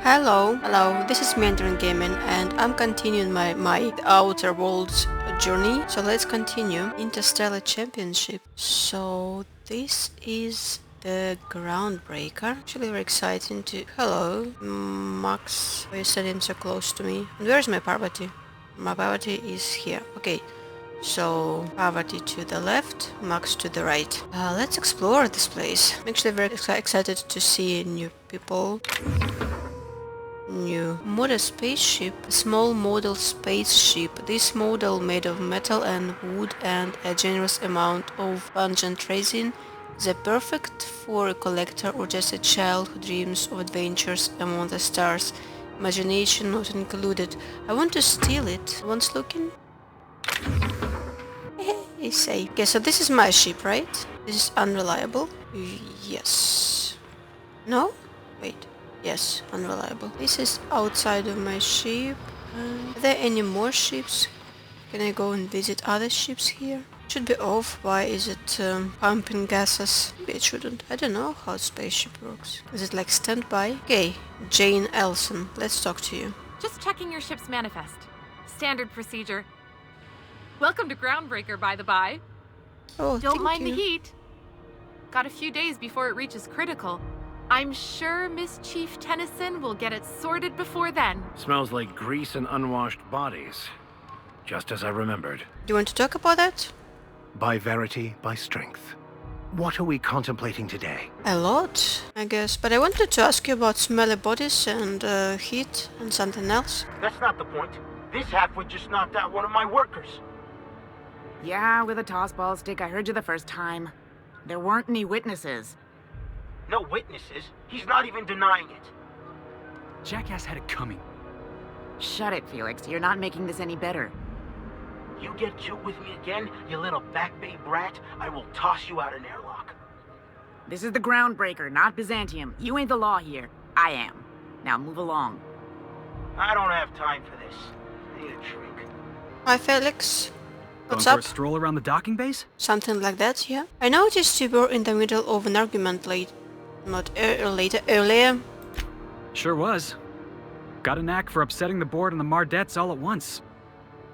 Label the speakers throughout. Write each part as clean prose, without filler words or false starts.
Speaker 1: Hello, this is Mandarin Gaming and I'm continuing my Outer Worlds journey. So let's continue. Interstellar Championship. So this is the groundbreaker. Actually very exciting to... Hello, Max. Why are you sitting so close to me? And where's my Parvati? My Parvati is here. Okay. So, Parvati to the left, Max to the right. Let's explore this place. I'm actually very excited to see new people. New model spaceship, a small model spaceship. This model made of metal and wood and a generous amount of pungent resin is perfect for a collector or just a child who dreams of adventures among the stars. Imagination not included. I want to steal it. One's looking? Hey, say. Okay, so this is my ship, right? This is Unreliable? Yes. No? Wait. Yes, Unreliable. This is outside of my ship. Are there any more ships? Can I go and visit other ships here? Should be off. Why is it pumping gases? Maybe it shouldn't. I don't know how a spaceship works. Is it like standby? Okay, Jane Elson. Let's talk to you.
Speaker 2: Just checking your ship's manifest. Standard procedure. Welcome to Groundbreaker, by the by.
Speaker 1: Oh,
Speaker 2: Don't mind
Speaker 1: you.
Speaker 2: the heat. Got a few days before it reaches critical. I'm sure Miss Chief Tennyson will get it sorted before then.
Speaker 3: Smells like grease and unwashed bodies. Just as I remembered.
Speaker 1: Do you want to talk about that?
Speaker 3: By verity, by strength. What are we contemplating today?
Speaker 1: A lot, I guess. But I wanted to ask you about smelly bodies and heat and something else.
Speaker 4: That's not the point. This halfwit just knocked out one of my workers.
Speaker 5: Yeah, with a tossball stick. I heard you the first time. There weren't any witnesses.
Speaker 4: No witnesses. He's not even denying it.
Speaker 6: Jackass had it coming.
Speaker 5: Shut it, Felix. You're not making this any better.
Speaker 4: You get cute with me again, you little back bay brat, I will toss you out an airlock.
Speaker 5: This is the Groundbreaker, not Byzantium. You ain't the law here. I am. Now move along.
Speaker 4: I don't have time for this. I need a drink.
Speaker 1: Hi, Felix. What's
Speaker 6: Going
Speaker 1: up?
Speaker 6: for a stroll around the docking base?
Speaker 1: Something like that, yeah? I noticed you were in the middle of an argument earlier.
Speaker 6: Sure was. Got a knack for upsetting the board and the Mardettes all at once.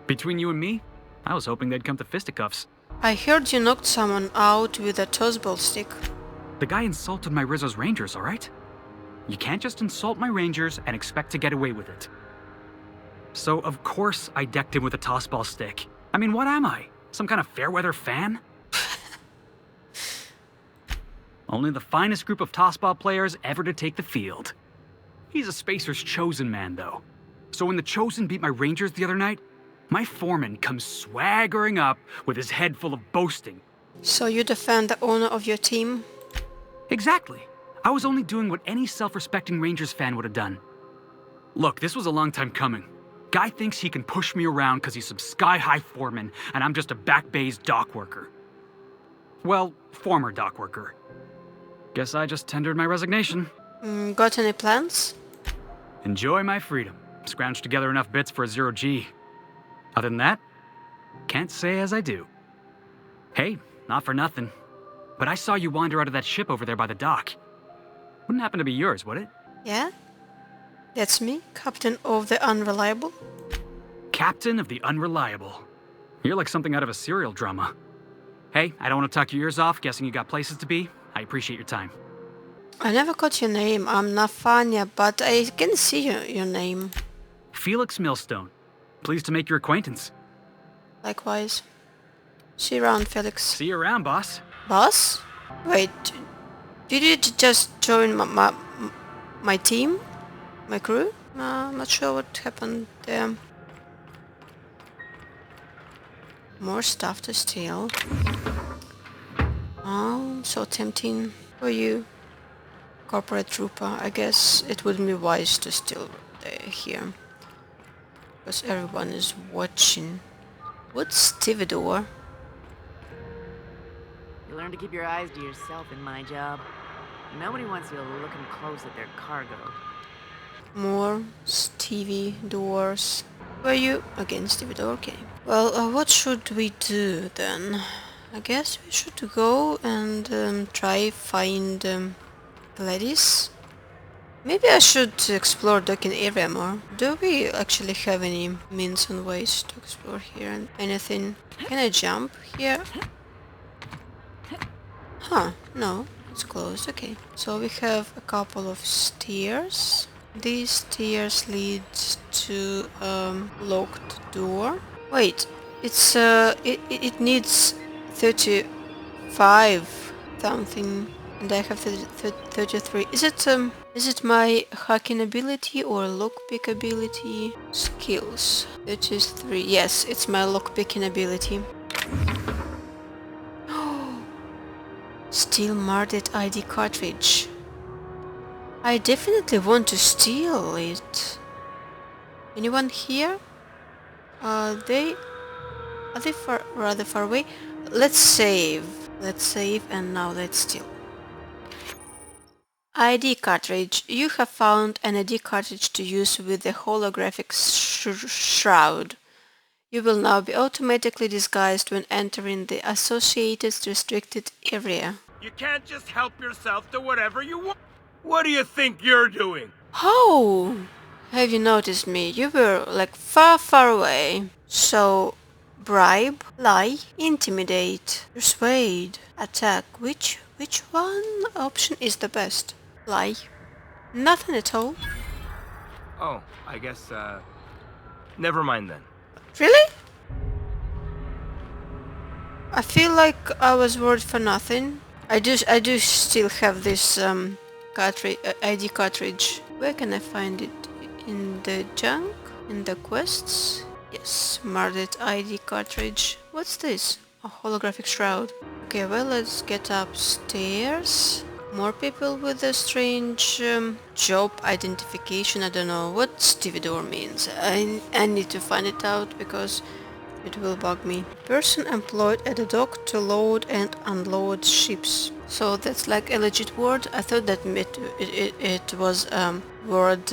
Speaker 6: Between you and me, I was hoping they'd come to fisticuffs.
Speaker 1: I heard you knocked someone out with a tossball stick.
Speaker 6: The guy insulted my Rizzo's Rangers, alright? You can't just insult my Rangers and expect to get away with it. So, of course, I decked him with a tossball stick. I mean, what am I? Some kind of fair-weather fan? Only the finest group of tossball players ever to take the field. He's a Spacer's chosen man, though. So when the Chosen beat my Rangers the other night, my foreman comes swaggering up with his head full of boasting.
Speaker 1: So you defend the honor of your team?
Speaker 6: Exactly. I was only doing what any self-respecting Rangers fan would have done. Look, this was a long time coming. Guy thinks he can push me around because he's some sky-high foreman, and I'm just a back bay's dock worker. Well, former dock worker. Guess I just tendered my resignation.
Speaker 1: Got any plans?
Speaker 6: Enjoy my freedom. Scrounged together enough bits for a 0G. Other than that, can't say as I do. Hey, not for nothing, but I saw you wander out of that ship over there by the dock. Wouldn't happen to be yours, would it?
Speaker 1: Yeah? That's me, Captain of the Unreliable.
Speaker 6: Captain of the Unreliable. You're like something out of a serial drama. Hey, I don't want to talk your ears off, guessing you got places to be. I appreciate your time.
Speaker 1: I never got your name. I'm Nafanya, but I can see your name.
Speaker 6: Felix Millstone. Pleased to make your acquaintance.
Speaker 1: Likewise. See you around, Felix.
Speaker 6: See you around, boss.
Speaker 1: Boss? Wait, did you just join my team? My crew? I'm not sure what happened there. More stuff to steal. Oh, so tempting for you. Corporate trooper. I guess it wouldn't be wise to steal here. Because everyone is watching. What's stevedore?
Speaker 5: You learn to keep your eyes to yourself in my job. Nobody wants you looking close at their cargo.
Speaker 1: More Stevie doors. Were you again stevedore? Okay. Well, what should we do then? I guess we should go and try find Gladys. Maybe I should explore docking area more. Do we actually have any means and ways to explore here and anything? Can I jump here? Huh, no, it's closed, okay. So we have a couple of stairs. These stairs lead to locked door. Wait, it needs 35 something and I have 33. Is it my hacking ability or lockpick ability? Skills. 33. Yes, it's my lockpicking ability. Steal marked ID cartridge. I definitely want to steal it. Anyone here? Are they rather far away? Let's save. Let's save and now let's steal. ID cartridge. You have found an ID cartridge to use with the holographic shroud. You will now be automatically disguised when entering the associated restricted area.
Speaker 7: You can't just help yourself to whatever you want. What do you think you're doing?
Speaker 1: How have you noticed me? You were like far away. So, bribe, lie, intimidate, persuade, attack. Which one option is the best? Lie. Nothing at all.
Speaker 7: Oh, I guess, never mind then.
Speaker 1: Really? I feel like I was worried for nothing. I do still have this ID cartridge. Where can I find it? In the junk? In the quests? Yes, marked ID cartridge. What's this? A holographic shroud. Okay, well, let's get upstairs. More people with a strange job identification. I don't know what stevedore means. I need to find it out because it will bug me. Person employed at a dock to load and unload ships. So that's like a legit word. I thought that it was a word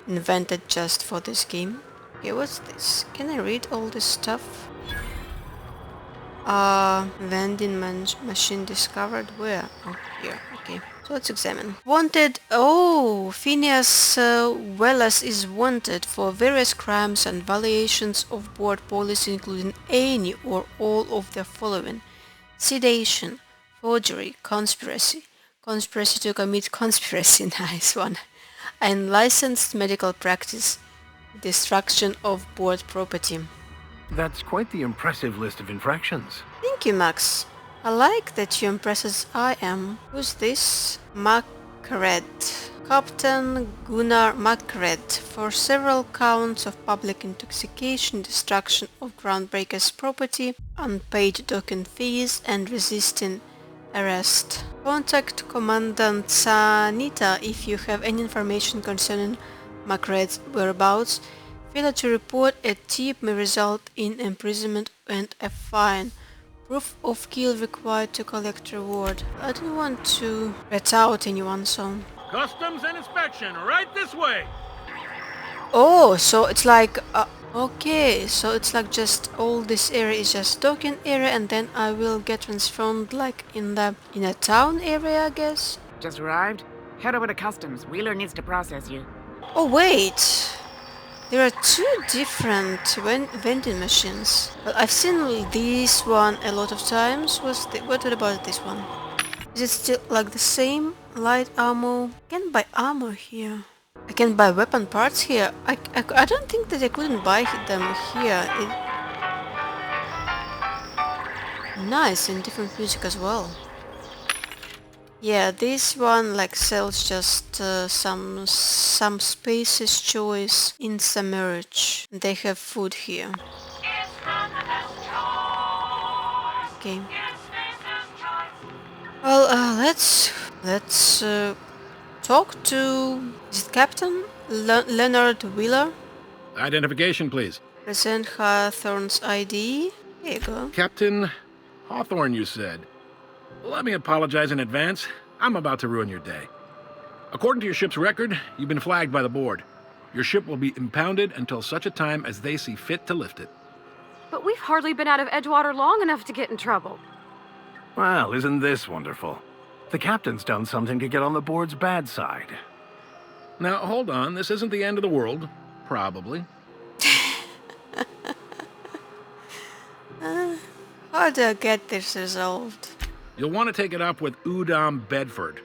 Speaker 1: invented just for this game. Okay, what's this? Can I read all this stuff? Vending machine discovered. Where? Oh, here. Okay. So let's examine. Wanted. Oh, Phineas Wallace is wanted for various crimes and violations of board policy, including any or all of the following: sedation, forgery, conspiracy to commit conspiracy, nice one, unlicensed medical practice, destruction of board property.
Speaker 3: That's quite the impressive list of infractions.
Speaker 1: Thank you, Max. I like that you impress as I am. Who's this? Macred. Captain Gunnar Macred for several counts of public intoxication, destruction of groundbreakers' property, unpaid docking fees, and resisting arrest. Contact Commandant Sanita if you have any information concerning Macred's whereabouts. Failure to report a tip may result in imprisonment and a fine. Proof of kill required to collect reward. I don't want to rat out anyone, so...
Speaker 7: Customs and inspection, right this way!
Speaker 1: Oh, so it's like... okay, so it's like just all this area is just docking area and then I will get transformed like in a town area, I guess?
Speaker 5: Just arrived? Head over to customs. Wheeler needs to process you.
Speaker 1: Oh, wait! There are two different vending machines. Well, I've seen this one a lot of times. What about this one? Is it still like the same? Light ammo? I can buy armor here. I can buy weapon parts here. I don't think that I couldn't buy them here. Nice, and different music as well. Yeah, this one like sells just some Space's Choice in some merch. They have food here. Okay. Well, let's talk to, is it Captain Leonard Wheeler?
Speaker 8: Identification, please.
Speaker 1: Present Hawthorne's ID. Here you go.
Speaker 8: Captain Hawthorne, you said. Let me apologize in advance. I'm about to ruin your day. According to your ship's record, you've been flagged by the board. Your ship will be impounded until such a time as they see fit to lift it.
Speaker 2: But we've hardly been out of Edgewater long enough to get in trouble.
Speaker 3: Well, isn't this wonderful? The captain's done something to get on the board's bad side.
Speaker 8: Now, hold on. This isn't the end of the world. Probably.
Speaker 1: How do I get this resolved?
Speaker 8: You'll want to take it up with Udom Bedford,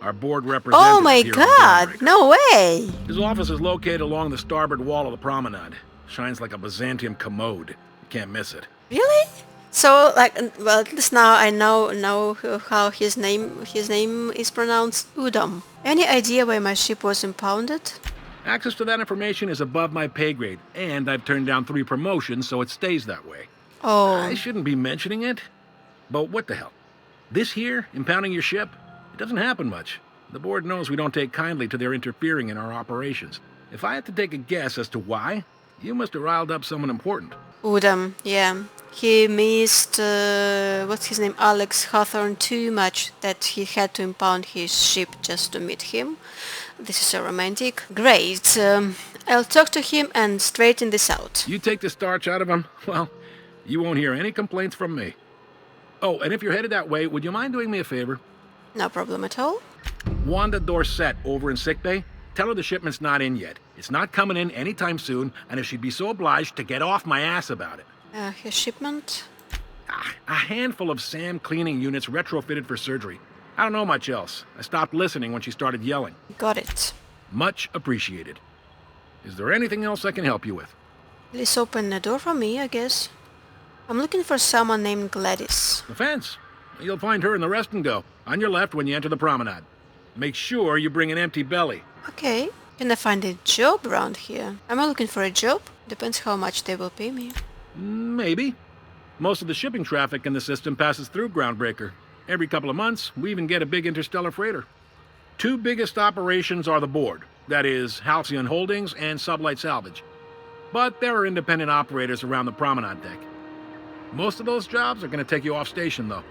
Speaker 8: our board representative.
Speaker 1: Oh my
Speaker 8: here on the
Speaker 1: god,
Speaker 8: Groundbreaker.
Speaker 1: no way!
Speaker 8: His office is located along the starboard wall of the promenade. Shines like a Byzantium commode. You can't miss it.
Speaker 1: Really? So, like, well, at least now I know how his name is pronounced. Udom. Any idea why my ship was impounded?
Speaker 8: Access to that information is above my pay grade, and I've turned down 3 promotions, so it stays that way.
Speaker 1: Oh.
Speaker 8: I shouldn't be mentioning it, but what the hell? This here, impounding your ship, it doesn't happen much. The board knows we don't take kindly to their interfering in our operations. If I had to take a guess as to why, you must have riled up someone important.
Speaker 1: Udom, yeah. He missed, what's his name, Alex Hawthorne too much that he had to impound his ship just to meet him. This is so romantic. Great. I'll talk to him and straighten this out.
Speaker 8: You take the starch out of him, well, you won't hear any complaints from me. Oh, and if you're headed that way, would you mind doing me a favor?
Speaker 1: No problem at all.
Speaker 8: Wanda Dorset over in sickbay, tell her the shipment's not in yet. It's not coming in anytime soon, and if she'd be so obliged to get off my ass about it.
Speaker 1: His shipment?
Speaker 8: A handful of SAM cleaning units retrofitted for surgery. I don't know much else. I stopped listening when she started yelling.
Speaker 1: Got it.
Speaker 8: Much appreciated. Is there anything else I can help you with?
Speaker 1: Please open the door for me, I guess. I'm looking for someone named Gladys.
Speaker 8: The fence. You'll find her in the rest and go, on your left when you enter the promenade. Make sure you bring an empty belly.
Speaker 1: Okay. Can I find a job around here? Am I looking for a job? Depends how much they will pay me.
Speaker 8: Maybe. Most of the shipping traffic in the system passes through Groundbreaker. Every couple of months, we even get a big interstellar freighter. 2 biggest operations are the board. That is, Halcyon Holdings and Sublight Salvage. But there are independent operators around the promenade deck. Most of those jobs are going to take you off station, though.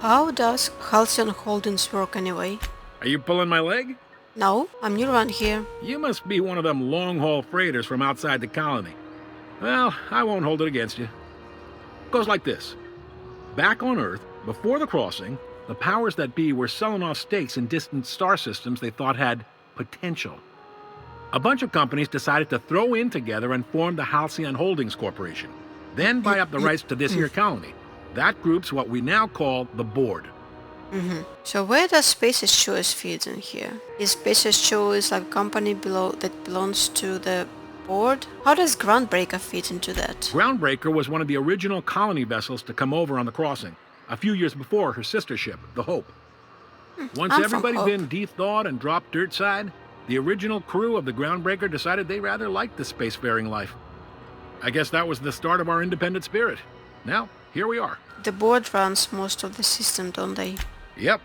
Speaker 1: How does Halcyon Holdings work anyway?
Speaker 8: Are you pulling my leg?
Speaker 1: No, I'm new around here.
Speaker 8: You must be one of them long-haul freighters from outside the colony. Well, I won't hold it against you. Goes like this. Back on Earth, before the crossing, the powers that be were selling off stakes in distant star systems they thought had potential. A bunch of companies decided to throw in together and form the Halcyon Holdings Corporation, then buy up the rights to this here colony. That group's what we now call the board.
Speaker 1: So where does Spaces Choice fit in here? Is Spaces Choice like a company that belongs to the board? How does Groundbreaker fit into that?
Speaker 8: Groundbreaker was one of the original colony vessels to come over on the crossing, a few years before her sister ship, the Hope. Once
Speaker 1: I'm from
Speaker 8: everybody'd
Speaker 1: Hope.
Speaker 8: been de-thawed and dropped dirt side, the original crew of the Groundbreaker decided they rather liked the spacefaring life. I guess that was the start of our independent spirit. Now, here we are.
Speaker 1: The board runs most of the system, don't they?
Speaker 8: Yep,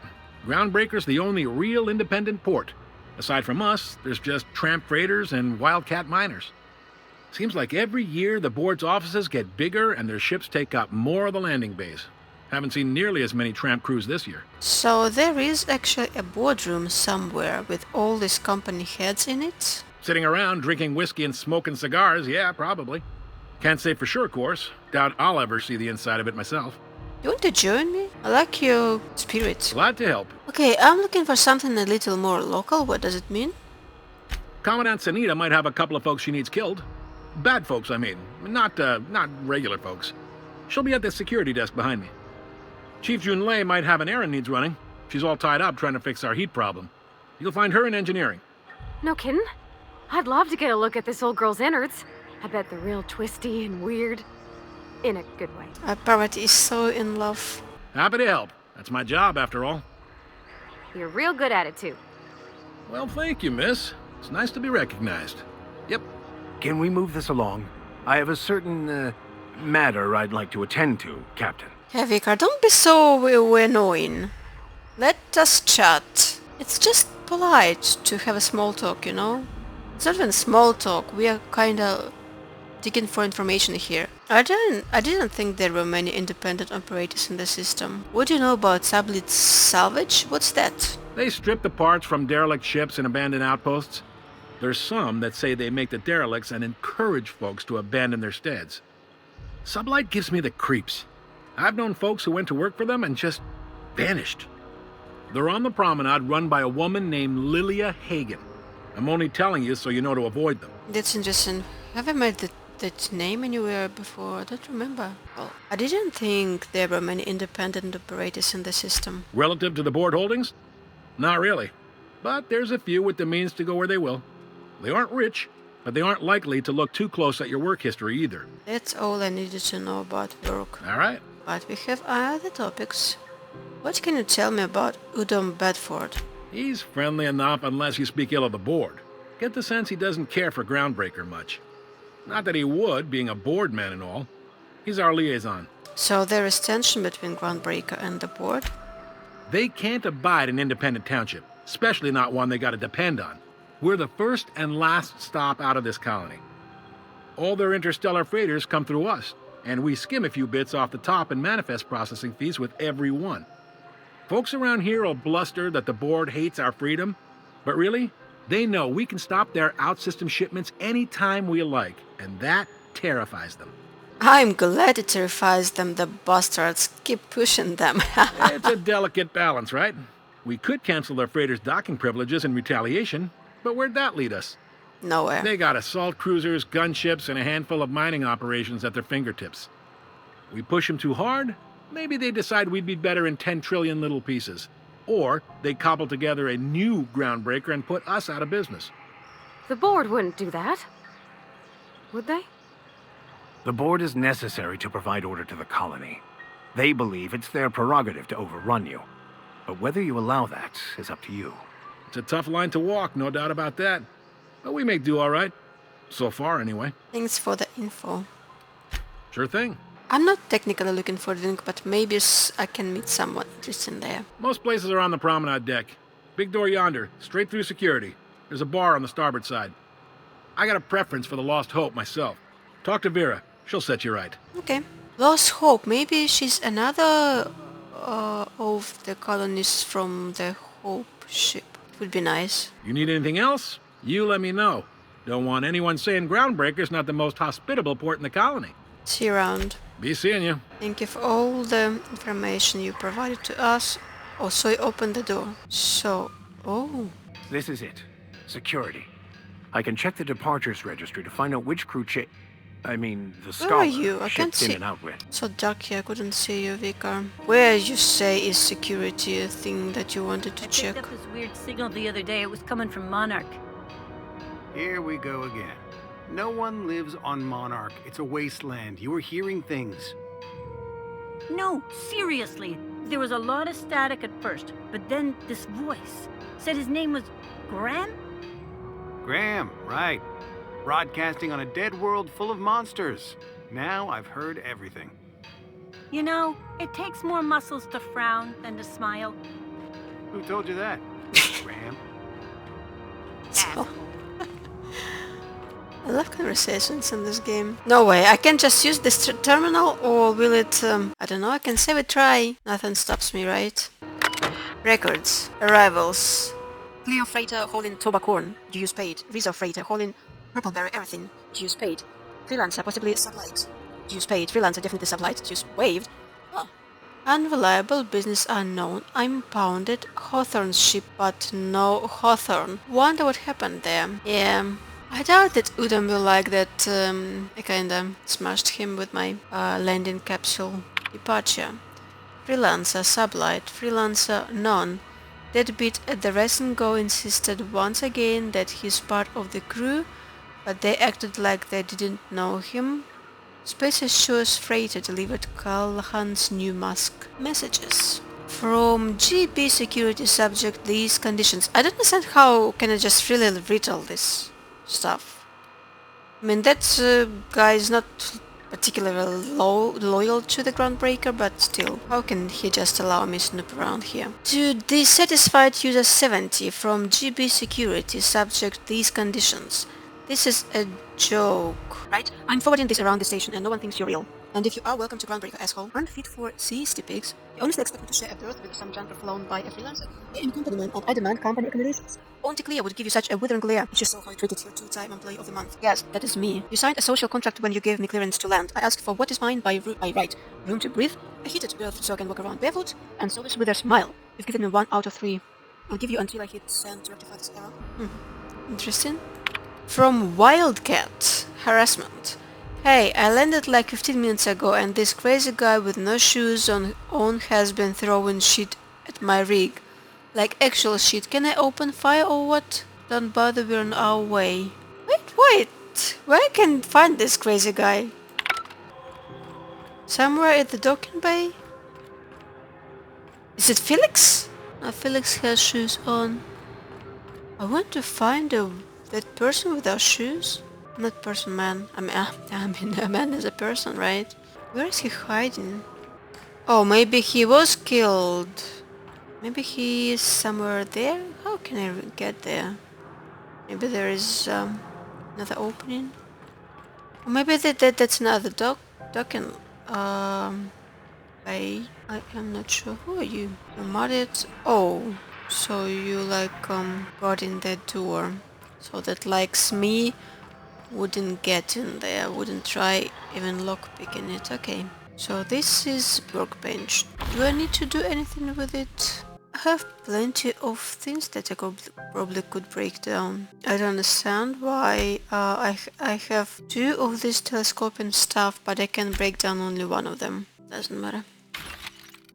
Speaker 8: Groundbreaker's the only real independent port. Aside from us, there's just tramp freighters and wildcat miners. Seems like every year the board's offices get bigger and their ships take up more of the landing bays. Haven't seen nearly as many tramp crews this year.
Speaker 1: So there is actually a boardroom somewhere with all these company heads in it?
Speaker 8: Sitting around drinking whiskey and smoking cigars, yeah, probably. Can't say for sure, of course. Doubt I'll ever see the inside of it myself.
Speaker 1: You want to join me? I like your spirit.
Speaker 8: Glad to help.
Speaker 1: Okay, I'm looking for something a little more local. What does it mean?
Speaker 8: Commandant Sanita might have a couple of folks she needs killed. Bad folks, I mean. Not regular folks. She'll be at the security desk behind me. Chief Jun Lei might have an errand needs running. She's all tied up trying to fix our heat problem. You'll find her in engineering.
Speaker 9: No kidding? I'd love to get a look at this old girl's innards. I bet they're real twisty and weird. In a good way.
Speaker 1: Parvati is so in love.
Speaker 8: Happy to help. That's my job, after all.
Speaker 9: You're real good at it, too.
Speaker 8: Well, thank you, miss. It's nice to be recognized. Yep.
Speaker 3: Can we move this along? I have a certain, matter I'd like to attend to, Captain.
Speaker 1: Vicar, don't be so annoying. Let us chat. It's just polite to have a small talk, you know? It's not even small talk. We are kinda digging for information here. I didn't think there were many independent operators in the system. What do you know about Sublight Salvage? What's that?
Speaker 8: They strip the parts from derelict ships and abandoned outposts. There's some that say they make the derelicts and encourage folks to abandon their steads. Sublight gives me the creeps. I've known folks who went to work for them and just vanished. They're on the promenade run by a woman named Lilia Hagen. I'm only telling you so you know to avoid them.
Speaker 1: That's interesting. Have I made that name anywhere before? I don't remember. Well, I didn't think there were many independent operators in the system.
Speaker 8: Relative to the board holdings? Not really. But there's a few with the means to go where they will. They aren't rich, but they aren't likely to look too close at your work history either.
Speaker 1: That's all I needed to know about work.
Speaker 8: All right.
Speaker 1: But we have other topics. What can you tell me about Udom Bedford?
Speaker 8: He's friendly enough unless you speak ill of the board. Get the sense he doesn't care for Groundbreaker much. Not that he would, being a board man and all. He's our liaison.
Speaker 1: So there is tension between Groundbreaker and the board?
Speaker 8: They can't abide an independent township, especially not one they gotta depend on. We're the first and last stop out of this colony. All their interstellar freighters come through us, and we skim a few bits off the top in manifest processing fees with every one. Folks around here will bluster that the board hates our freedom, but really, they know we can stop their out-system shipments anytime we like, and that terrifies them.
Speaker 1: I'm glad it terrifies them, the bastards. Keep pushing them.
Speaker 8: It's a delicate balance, right? We could cancel their freighters' docking privileges in retaliation, but where'd that lead us?
Speaker 1: Nowhere.
Speaker 8: They got assault cruisers, gunships, and a handful of mining operations at their fingertips. We push them too hard, maybe they decide we'd be better in 10 trillion little pieces. Or they cobble together a new Groundbreaker and put us out of business.
Speaker 9: The board wouldn't do that. Would they?
Speaker 3: The board is necessary to provide order to the colony. They believe it's their prerogative to overrun you. But whether you allow that is up to you.
Speaker 8: It's a tough line to walk, no doubt about that. But we make do all right. So far, anyway.
Speaker 1: Thanks for the info.
Speaker 8: Sure thing.
Speaker 1: I'm not technically looking for the link, but maybe I can meet someone interesting there.
Speaker 8: Most places are on the promenade deck. Big door yonder, straight through security. There's a bar on the starboard side. I got a preference for the Lost Hope myself. Talk to Vera. She'll set you right.
Speaker 1: Okay. Lost Hope. Maybe she's another of the colonists from the Hope ship. It would be nice.
Speaker 8: You need anything else? You let me know. Don't want anyone saying Groundbreaker's not the most hospitable port in the colony.
Speaker 1: See you around.
Speaker 8: Be seeing you.
Speaker 1: Thank you for all the information you provided to us. Also, you opened the door. So,
Speaker 3: This is it. Security. I can check the departures registry to find out which crew the
Speaker 1: Where
Speaker 3: Scholar
Speaker 1: are you? I can't
Speaker 3: shipped in
Speaker 1: see.
Speaker 3: and out with.
Speaker 1: So dark here, I couldn't see you, Vicar. Where you say is security a thing that you wanted to check?
Speaker 10: I picked up this weird signal the other day. It was coming from Monarch.
Speaker 11: Here we go again. No one lives on Monarch. It's a wasteland. You were hearing things.
Speaker 10: No, seriously. There was a lot of static at first, but then this voice said his name was Graham?
Speaker 11: Graham, right. Broadcasting on a dead world full of monsters. Now I've heard everything.
Speaker 10: You know, it takes more muscles to frown than to smile.
Speaker 11: Who told you that? Graham?
Speaker 1: So, I love conversations in this game. No way, I can just use this terminal, or will it, I don't know, I can save a try. Nothing stops me, right? Records. Arrivals. Cleo freighter hauling Tobacorn. Dues paid. Rizzo freighter hauling Purpleberry everything. Dues paid. Freelancer possibly sublight. Dues paid. Freelancer definitely sublight. Dues waived. Oh. Unreliable, business unknown. Impounded. Hawthorne's ship, but no Hawthorne. Wonder what happened there. Yeah. I doubt that Udom will like that I kinda smashed him with my landing capsule departure. Freelancer, sublight, freelancer, none. Deadbeat at the Rest Go insisted once again that he's part of the crew, but they acted like they didn't know him. Space Assure's freighter delivered Callahan's new mask. Messages. From GB security subject these conditions. I don't understand how can I just really read all this stuff. I mean, that guy is not particularly loyal to the Groundbreaker, but still, how can he just allow me to snoop around here? To dissatisfied user 70 from GB security subject these conditions. This is a joke. Right? I'm forwarding this around the station and no one thinks you're real. And if you are, welcome to Groundbreaker, asshole. Aren't fit for CST pigs. You honestly expect me to share a berth with some junker flown by a freelancer? I am a company man and I demand company accommodations. Only Clea would give you such a withering glare. It's just so how you treated your two-time employee of the month. Yes, that is me. You signed a social contract when you gave me clearance to land. I asked for what is mine by right. Room to breathe, a heated berth so I can walk around barefoot, and so with a smile. You've given me 1 out of 3. I'll give you until I hit send to rectify this error. Interesting. From Wildcat. Harassment. Hey, I landed like 15 minutes ago and this crazy guy with no shoes on has been throwing shit at my rig. Like actual shit. Can I open fire or what? Don't bother, we're on our way. Wait. Where I can find this crazy guy? Somewhere at the docking bay? Is it Felix? No, Felix has shoes on. I want to find that person without shoes. Not person, man. I mean, a man is a person, right? Where is he hiding? Oh, maybe he was killed. Maybe he is somewhere there? How can I get there? Maybe there is another opening? Or maybe that's another docking bay. I am not sure. Who are you? You're modded. Oh, so you like got in that door. So that likes me wouldn't get in there, wouldn't try even lockpicking it. Okay. So this is Workbench. Do I need to do anything with it? I have plenty of things that I probably could break down. I don't understand why I have two of this telescoping stuff, but I can break down only one of them. Doesn't matter.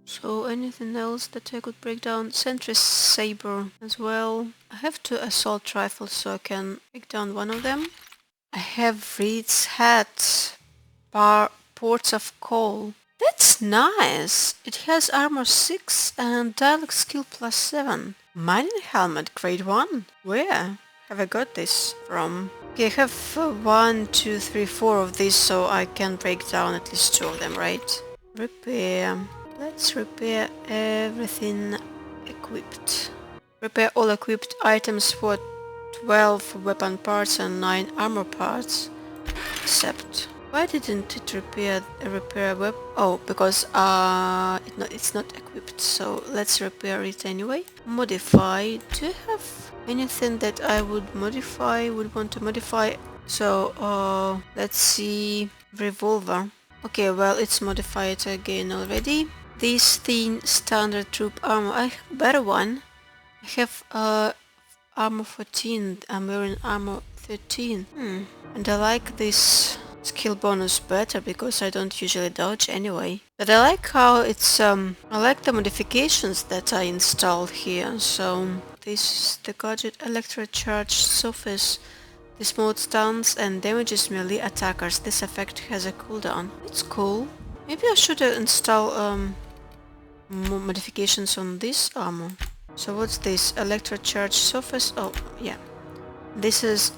Speaker 1: So anything else that I could break down? Sentry saber as well. I have two assault rifles, so I can break down one of them. I have Reed's hat. Ports of coal. That's nice! It has armor 6 and dialect skill plus 7. Mining helmet grade 1. Where have I got this from? Okay, I have 1, 2, 3, 4 of these, so I can break down at least 2 of them, right? Repair. Let's repair everything equipped. Repair all equipped items for 12 weapon parts and 9 armor parts. Except... why didn't it repair web? Oh, because it's not equipped, so let's repair it anyway. Modify. Do you have anything that I would want to modify? So, let's see. Revolver. Okay, well, it's modified again already. This thin standard troop armor. I have a better one. I have armor 14. I'm wearing armor 13. And I like this skill bonus better because I don't usually dodge anyway. But I like how it's I like the modifications that I installed here. So this is the gadget electrocharged surface. This mode stuns and damages melee attackers. This effect has a cooldown. It's cool. Maybe I should install more modifications on this armor. So what's this? Electrocharged surface? Oh yeah. This is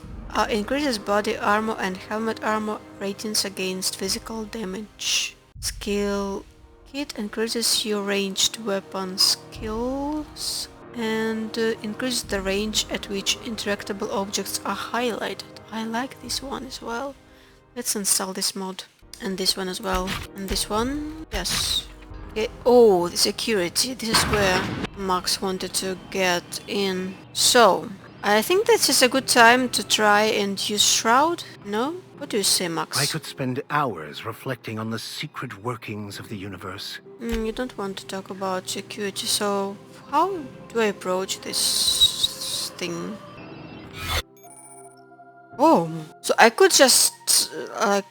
Speaker 1: increases body armor and helmet armor ratings against physical damage. Skill kit increases your ranged weapon skills and increases the range at which interactable objects are highlighted. I like this one as well. Let's install this mod. And this one as well. And this one? Yes. Okay. Oh, the security. This is where Max wanted to get in. So, I think this is a good time to try and use Shroud. No? What do you say, Max?
Speaker 3: I could spend hours reflecting on the secret workings of the universe.
Speaker 1: You don't want to talk about security, so how do I approach this thing? Oh, so I could just, I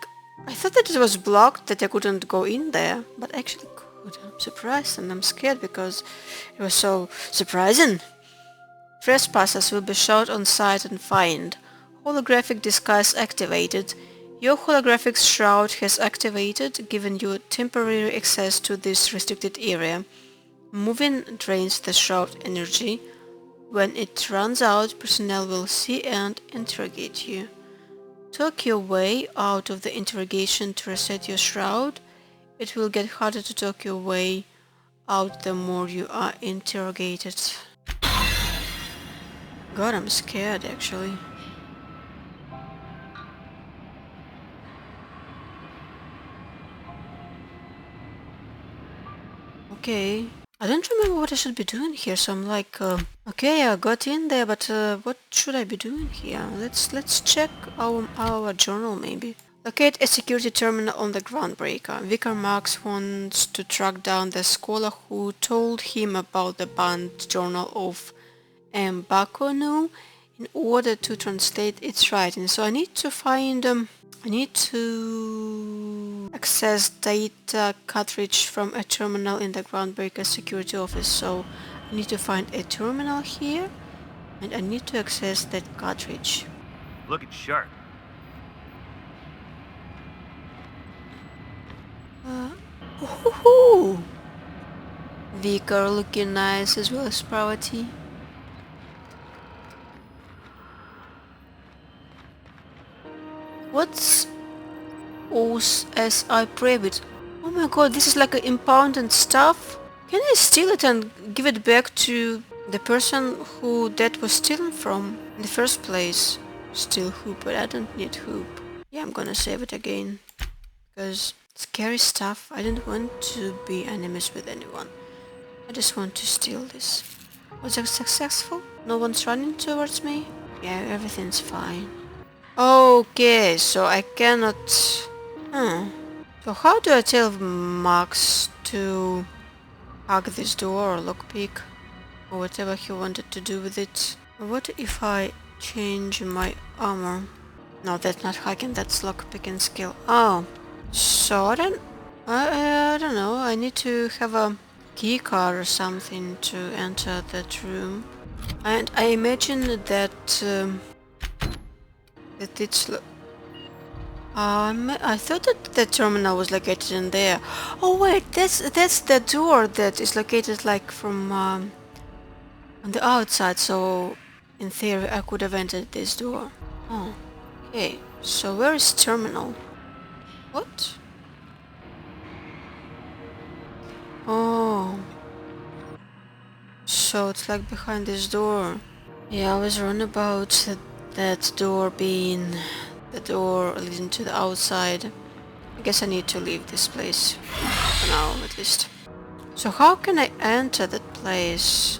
Speaker 1: thought that it was blocked, that I couldn't go in there, but actually could. I'm surprised and I'm scared because it was so surprising. Trespassers will be shot on sight and fined. Holographic disguise activated. Your holographic shroud has activated, giving you temporary access to this restricted area. Moving drains the shroud energy. When it runs out, personnel will see and interrogate you. Talk your way out of the interrogation to reset your shroud. It will get harder to talk your way out the more you are interrogated. God, I'm scared actually. Okay. I don't remember what I should be doing here, so I'm like, okay, I got in there, but what should I be doing here? Let's check our journal maybe. Locate a security terminal on the groundbreaker. Vicar Marx wants to track down the scholar who told him about the banned journal of Mbakonu in order to translate its writing. So I need to find I need to access data cartridge from a terminal in the Groundbreaker security office. So I need to find a terminal here and I need to access that cartridge.
Speaker 4: Looking sharp.
Speaker 1: Woohoo! Vicar looking nice as well as Prouty. What's OSI Private? Oh my god, this is like a impounded stuff? Can I steal it and give it back to the person who that was stolen from in the first place? Steal hoop, but I don't need hoop. Yeah, I'm gonna save it again. Because scary stuff, I don't want to be enemies with anyone. I just want to steal this. Was it successful? No one's running towards me? Yeah, everything's fine. Okay, so I cannot... So how do I tell Max to hug this door or lockpick? Or whatever he wanted to do with it? What if I change my armor? No, that's not hacking, that's lockpicking skill. Oh, so I don't know, I need to have a key card or something to enter that room. And I imagine that it's... I thought that the terminal was located in there. Oh wait, that's the door that is located like from on the outside, so in theory I could have entered this door. Oh, okay, so where is terminal? What? Oh, so it's like behind this door. Yeah, I was wrong about that door being the door leading to the outside. I guess I need to leave this place for now, at least. So how can I enter that place?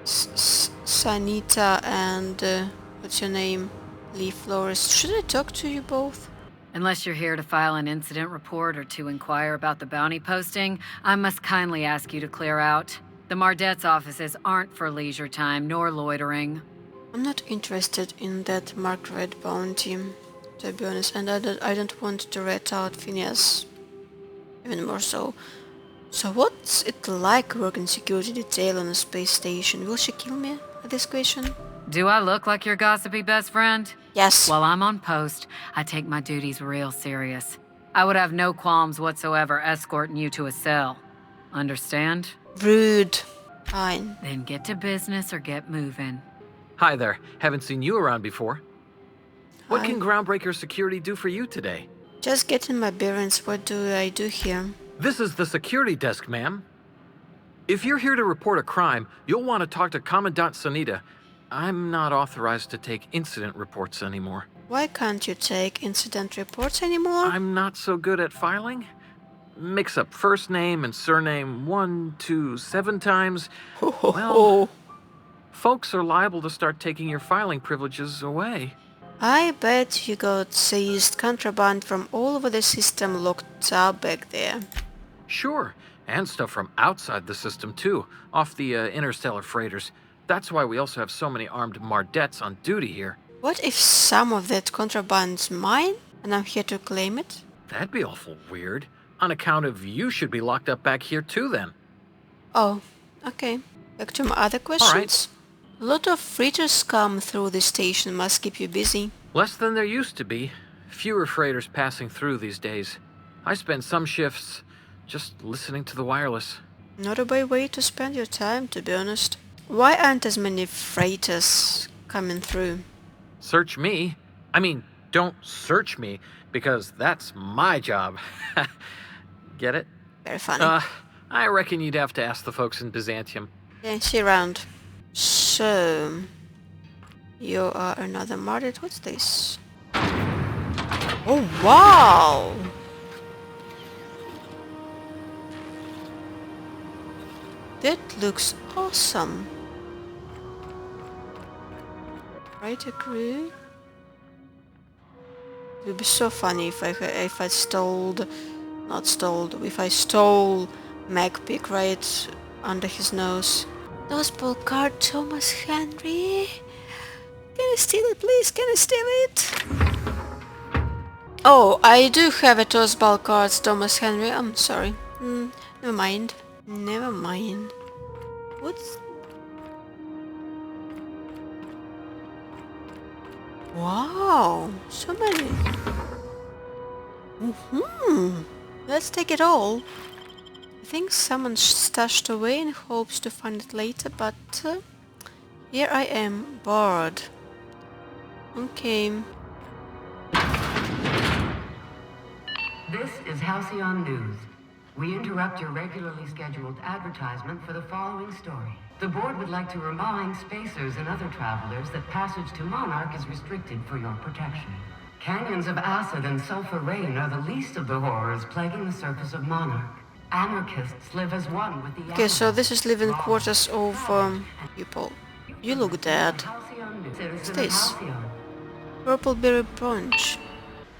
Speaker 1: Sanita and what's your name? Leaf Florist. Should I talk to you both?
Speaker 12: Unless you're here to file an incident report or to inquire about the bounty posting, I must kindly ask you to clear out. The Mardet's offices aren't for leisure time nor loitering.
Speaker 1: I'm not interested in that marked red bounty, to be honest, and I don't want to rat out Phineas. Even more so. So what's it like working security detail on a space station? Will she kill me at this question?
Speaker 12: Do I look like your gossipy best friend?
Speaker 1: Yes.
Speaker 12: While I'm on post, I take my duties real serious. I would have no qualms whatsoever escorting you to a cell. Understand?
Speaker 1: Rude. Fine.
Speaker 12: Then get to business or get moving.
Speaker 13: Hi there. Haven't seen you around before. What
Speaker 1: Hi.
Speaker 13: can Groundbreaker Security do for you today?
Speaker 1: Just getting my bearings. What do I do here?
Speaker 13: This is the security desk, ma'am. If you're here to report a crime, you'll want to talk to Commandant Sanita. I'm not authorized to take incident reports anymore.
Speaker 1: Why can't you take incident reports anymore?
Speaker 13: I'm not so good at filing. Mix up first name and surname 1, 2, 7 times. Well, folks are liable to start taking your filing privileges away.
Speaker 1: I bet you got seized contraband from all over the system locked up back there.
Speaker 13: Sure, and stuff from outside the system too, off the interstellar freighters. That's why we also have so many armed Mardets on duty here.
Speaker 1: What if some of that contraband's mine and I'm here to claim it?
Speaker 13: That'd be awful weird. On account of you should be locked up back here too then.
Speaker 1: Oh, okay. Back to my other questions.
Speaker 13: All right.
Speaker 1: A lot of freighters come through this station, must keep you busy.
Speaker 13: Less than there used to be. Fewer freighters passing through these days. I spend some shifts just listening to the wireless.
Speaker 1: Not a bad way to spend your time, to be honest. Why aren't as many freighters coming through?
Speaker 13: Search me? I mean, don't search me, because that's my job. Get it?
Speaker 1: Very funny.
Speaker 13: I reckon you'd have to ask the folks in Byzantium.
Speaker 1: Yeah, see you around. So... you are another martyr. What's this? Oh, wow! That looks awesome. Right, agree. It would be so funny if I stole MacPick right under his nose. Gospel card, Thomas Henry. Can I steal it, please? Can I steal it? Oh, I do have a Tossball card, Thomas Henry. I'm sorry. Never mind. Never mind. What's... Wow, so many. Let's take it all. I think someone stashed away in hopes to find it later, but here I am, bored. Okay.
Speaker 14: This is Halcyon News. We interrupt your regularly scheduled advertisement for the following story. The board would like to remind spacers and other travelers that passage to Monarch is restricted for your protection. Canyons of acid and sulfur rain are the least of the horrors plaguing the surface of Monarch. Anarchists live as one with the...
Speaker 1: Okay, so this is living quarters of people. You look dead. What's this? Purple-berry brunch.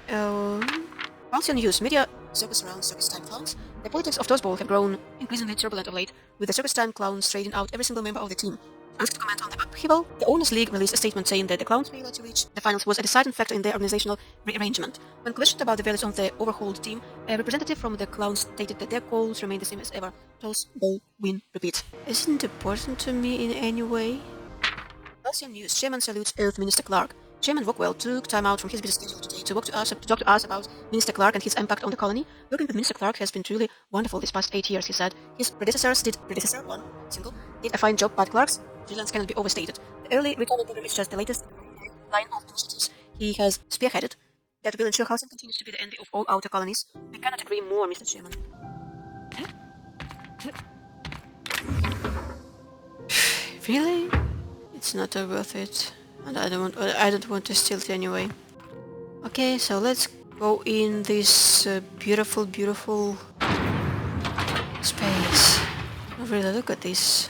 Speaker 1: Halcyon News. Media circus around circus time clowns. The politics of Tossball have grown increasingly turbulent of late, with the circus time clowns trading out every single member of the team. Asked to comment on the upheaval, the Owners League released a statement saying that the clowns' failure to reach the finals was a deciding factor in their organizational rearrangement. When questioned about the values of the overhauled team, a representative from the clowns stated that their goals remain the same as ever. Tossball, win, repeat. Isn't it important to me in any way? Halcyon News. Chairman salutes Earth Minister Clark. Chairman Rockwell took time out from his busy schedule today to talk to us about Minister Clark and his impact on the colony. Working with Minister Clark has been truly wonderful this past 8 years, he said. His predecessor, did a fine job, but Clark's brilliance cannot be overstated. The early retirement program is just the latest line of initiatives he has spearheaded that will ensure housing continues to be the envy of all outer colonies. We cannot agree more, Mr. Chairman. Really? It's not worth it. And I don't want to steal it anyway. Okay, so let's go in this beautiful space. Oh, really, look at this.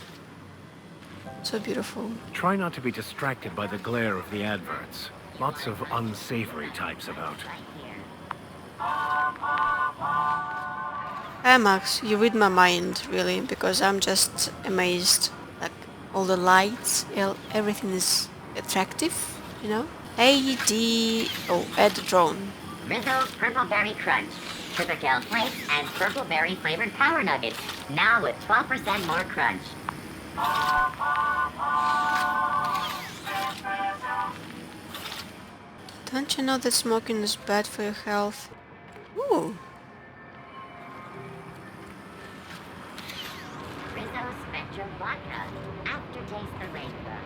Speaker 1: So beautiful.
Speaker 3: Try not to be distracted by the glare of the adverts. Lots of unsavory types about.
Speaker 1: Hey Max, you read my mind, really, because I'm just amazed. Like, all the lights, everything is attractive, you know? Add drone.
Speaker 15: Rizzo's Purple Berry Crunch. Typical flakes and purple berry flavored power nuggets. Now with 12% more crunch.
Speaker 1: Don't you know that smoking is bad for your health? Ooh.
Speaker 15: Rizzo's Spectrum Vodka. Aftertaste the rainbow.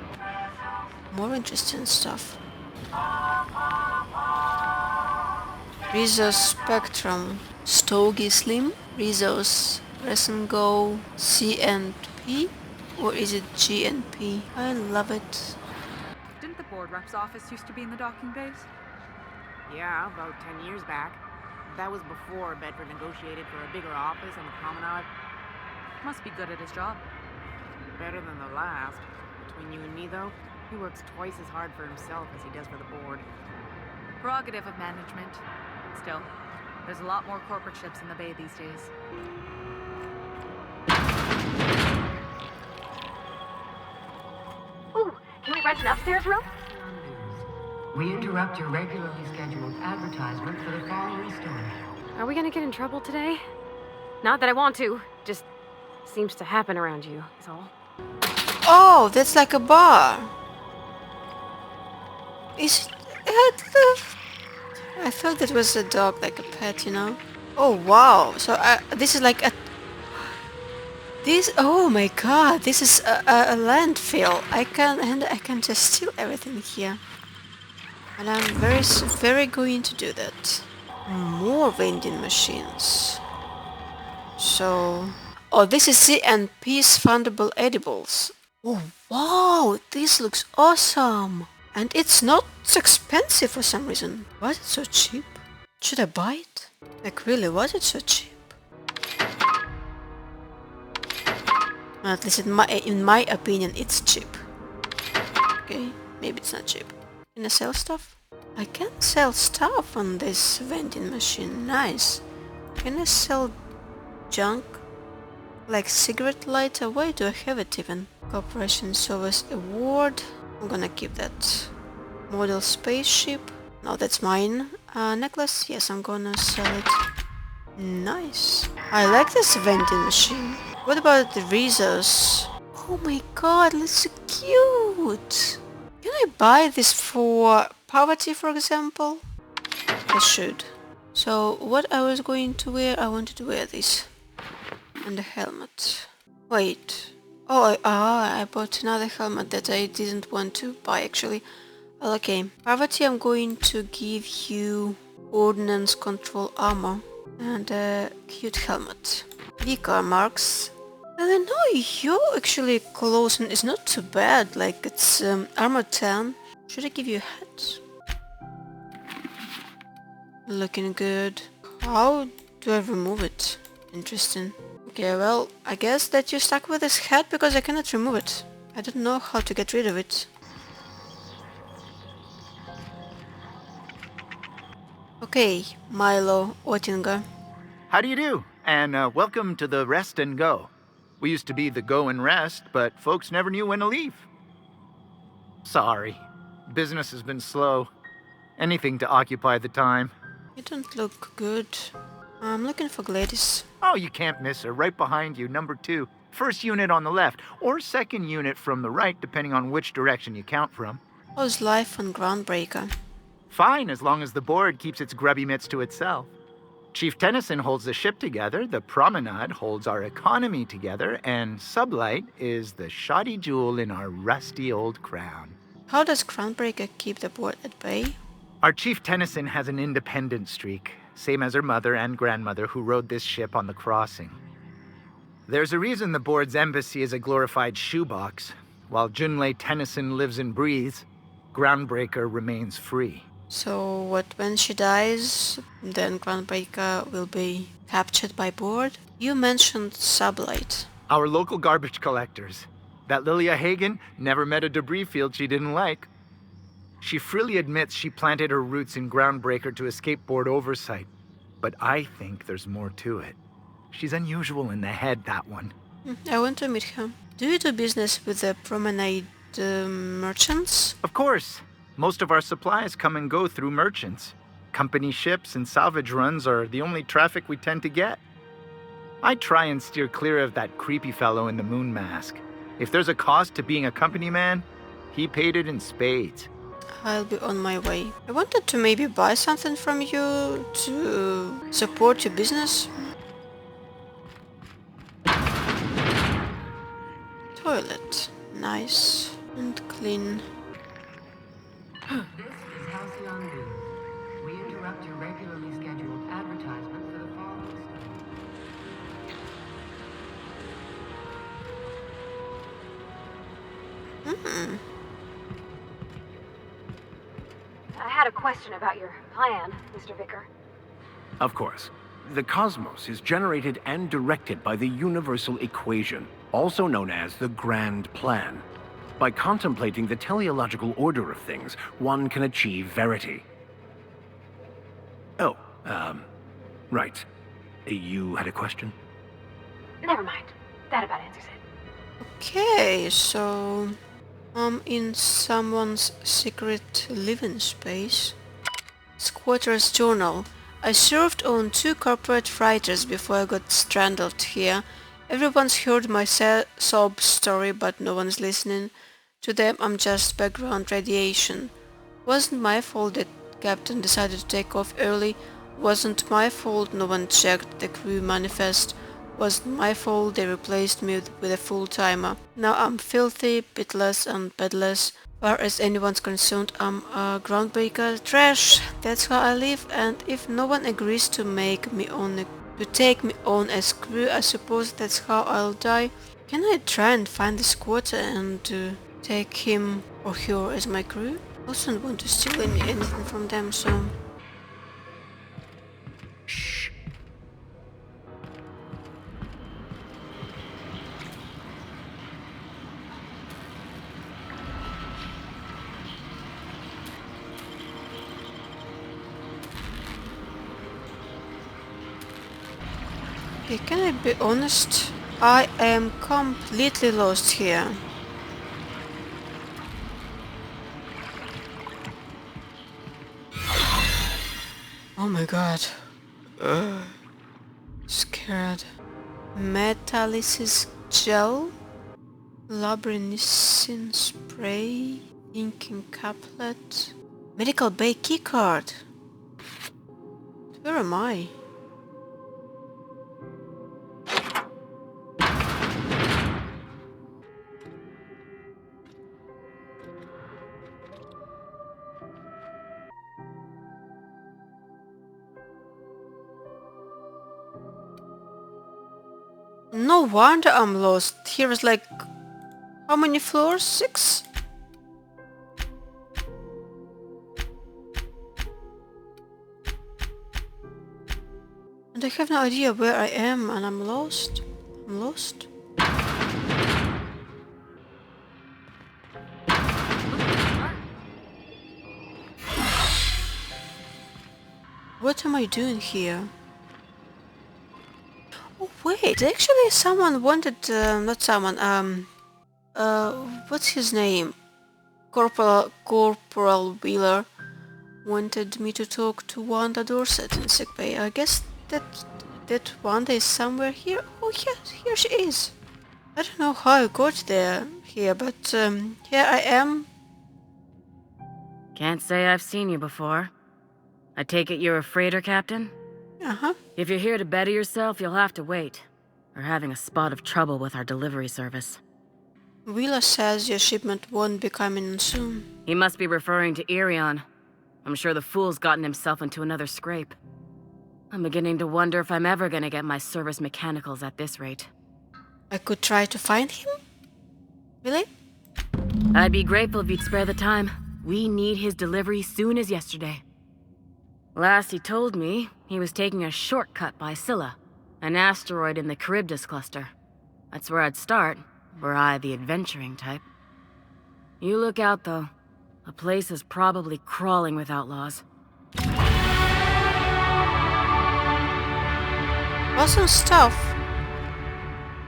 Speaker 1: More interesting stuff. Rizzo's Spectrum. Stogie Slim. Rizzo's Press and Go C and P. Or is it G and P? I love it.
Speaker 16: Didn't the board rep's office used to be in the docking bays?
Speaker 5: Yeah, about 10 years back. That was before Bedford negotiated for a bigger office on the promenade.
Speaker 16: Must be good at his job.
Speaker 5: Better than the last. Between you and me, though, he works twice as hard for himself as he does for the board.
Speaker 16: Prerogative of management. Still, there's a lot more corporate ships in the bay these days.
Speaker 9: Ooh, can we rent an upstairs room?
Speaker 14: We interrupt your regularly scheduled advertisement for the following story.
Speaker 9: Are we gonna get in trouble today? Not that I want to, just seems to happen around you, is all.
Speaker 1: Oh, that's like a bar. Is it? I thought that was a dog, like a pet, you know? Oh, wow. So this is like a... oh my god, this is a landfill. I can just steal everything here. And I'm very going to do that. More vending machines. So... Oh, this is C&P's fundable edibles. Oh, wow, this looks awesome. And it's not so expensive for some reason. Was it so cheap? Should I buy it? Like, really, was it so cheap? Well, at least in my opinion, it's cheap. Okay, maybe it's not cheap. Can I sell stuff? I can sell stuff on this vending machine. Nice. Can I sell junk? Like cigarette lighter? Why do I have it even? Corporation Service Award. I'm gonna keep that. Model spaceship. No, that's mine. Necklace? Yes, I'm gonna sell it. Nice. I like this vending machine. What about the razors? Oh my god, that's so cute. Can I buy this for poverty, for example? I should. So what I was going to wear, I wanted to wear this. And a helmet. Wait. Oh, I bought another helmet that I didn't want to buy actually. Well, okay. Poverty, I'm going to give you ordnance control armor and a cute helmet. Vicar marks. Well, I know your actually clothing is not too bad. Like it's armor 10. Should I give you a hat? Looking good. How do I remove it? Interesting. Okay, well, I guess that you're stuck with this hat because I cannot remove it. I don't know how to get rid of it. Okay, Milo Oettinger.
Speaker 17: How do you do? And welcome to the Rest and Go. We used to be the Go and Rest, but folks never knew when to leave. Sorry. Business has been slow. Anything to occupy the time.
Speaker 1: You don't look good. I'm looking for Gladys.
Speaker 17: Oh, you can't miss her. Right behind you, number 2. First unit on the left, or second unit from the right, depending on which direction you count from.
Speaker 1: How's life on Groundbreaker?
Speaker 17: Fine, as long as the board keeps its grubby mitts to itself. Chief Tennyson holds the ship together, the Promenade holds our economy together, and Sublight is the shoddy jewel in our rusty old crown.
Speaker 1: How does Groundbreaker keep the board at bay?
Speaker 17: Our Chief Tennyson has an independent streak, same as her mother and grandmother who rode this ship on the crossing. There's a reason the board's embassy is a glorified shoebox. While Junlei Tennyson lives and breathes, Groundbreaker remains free.
Speaker 1: So what, when she dies, then Groundbreaker will be captured by board? You mentioned Sublight.
Speaker 17: Our local garbage collectors. That Lilia Hagen never met a debris field she didn't like. She freely admits she planted her roots in Groundbreaker to escape board oversight. But I think there's more to it. She's unusual in the head, that one.
Speaker 1: I want to meet her. Do you do business with the Promenade merchants?
Speaker 17: Of course. Most of our supplies come and go through merchants. Company ships and salvage runs are the only traffic we tend to get. I try and steer clear of that creepy fellow in the moon mask. If there's a cost to being a company man, he paid it in spades.
Speaker 1: I'll be on my way. I wanted to maybe buy something from you to support your business. Toilet. Nice and clean.
Speaker 14: This is Halcyon News. We interrupt your regularly scheduled advertisement for the following
Speaker 1: story.
Speaker 9: I had a question about your plan, Mr. Vicar.
Speaker 3: Of course. The cosmos is generated and directed by the universal equation, also known as the Grand Plan. By contemplating the teleological order of things, one can achieve verity. Oh, right. You had a question?
Speaker 9: Never mind. That about answers it.
Speaker 1: Okay, so I'm in someone's secret living space. Squatter's journal. I served on 2 corporate freighters before I got stranded here. Everyone's heard my sob story, but no one's listening. To them, I'm just background radiation. Wasn't my fault that Captain decided to take off early. Wasn't my fault no one checked the crew manifest. Wasn't my fault they replaced me with a full-timer. Now I'm filthy, pitless and bedless. Far as anyone's concerned, I'm a groundbreaker trash. That's how I live, and if no one agrees to take me on as crew, I suppose that's how I'll die. Can I try and find the squatter and take him or her as my crew? I also don't want to steal anything from them, so...
Speaker 3: Shh.
Speaker 1: Okay, can I be honest? I am completely lost here. Oh my god. Scared. Metalysis gel. Labyrinthine spray. Inking caplet. Medical bay keycard. Where am I? No wonder I'm lost. Here is like... How many floors? 6? And I have no idea where I am and I'm lost. I'm lost. What am I doing here? Oh wait, actually someone wanted, not someone, what's his name? Corporal Wheeler wanted me to talk to Wanda Dorset in sickbay. I guess that Wanda is somewhere here. Oh yes, here she is. I don't know how I got here, but here I am.
Speaker 18: Can't say I've seen you before. I take it you're a freighter captain?
Speaker 1: Uh-huh.
Speaker 18: If you're here to better yourself, you'll have to wait. We're having a spot of trouble with our delivery service.
Speaker 1: Wheeler says your shipment won't be coming in soon.
Speaker 18: He must be referring to Irion. I'm sure the fool's gotten himself into another scrape. I'm beginning to wonder if I'm ever gonna get my service mechanicals at this rate.
Speaker 1: I could try to find him? Really?
Speaker 18: I'd be grateful if you'd spare the time. We need his delivery soon as yesterday. Last he told me, he was taking a shortcut by Scylla, an asteroid in the Charybdis cluster. That's where I'd start, were I the adventuring type. You look out, though. The place is probably crawling with outlaws.
Speaker 1: Awesome stuff.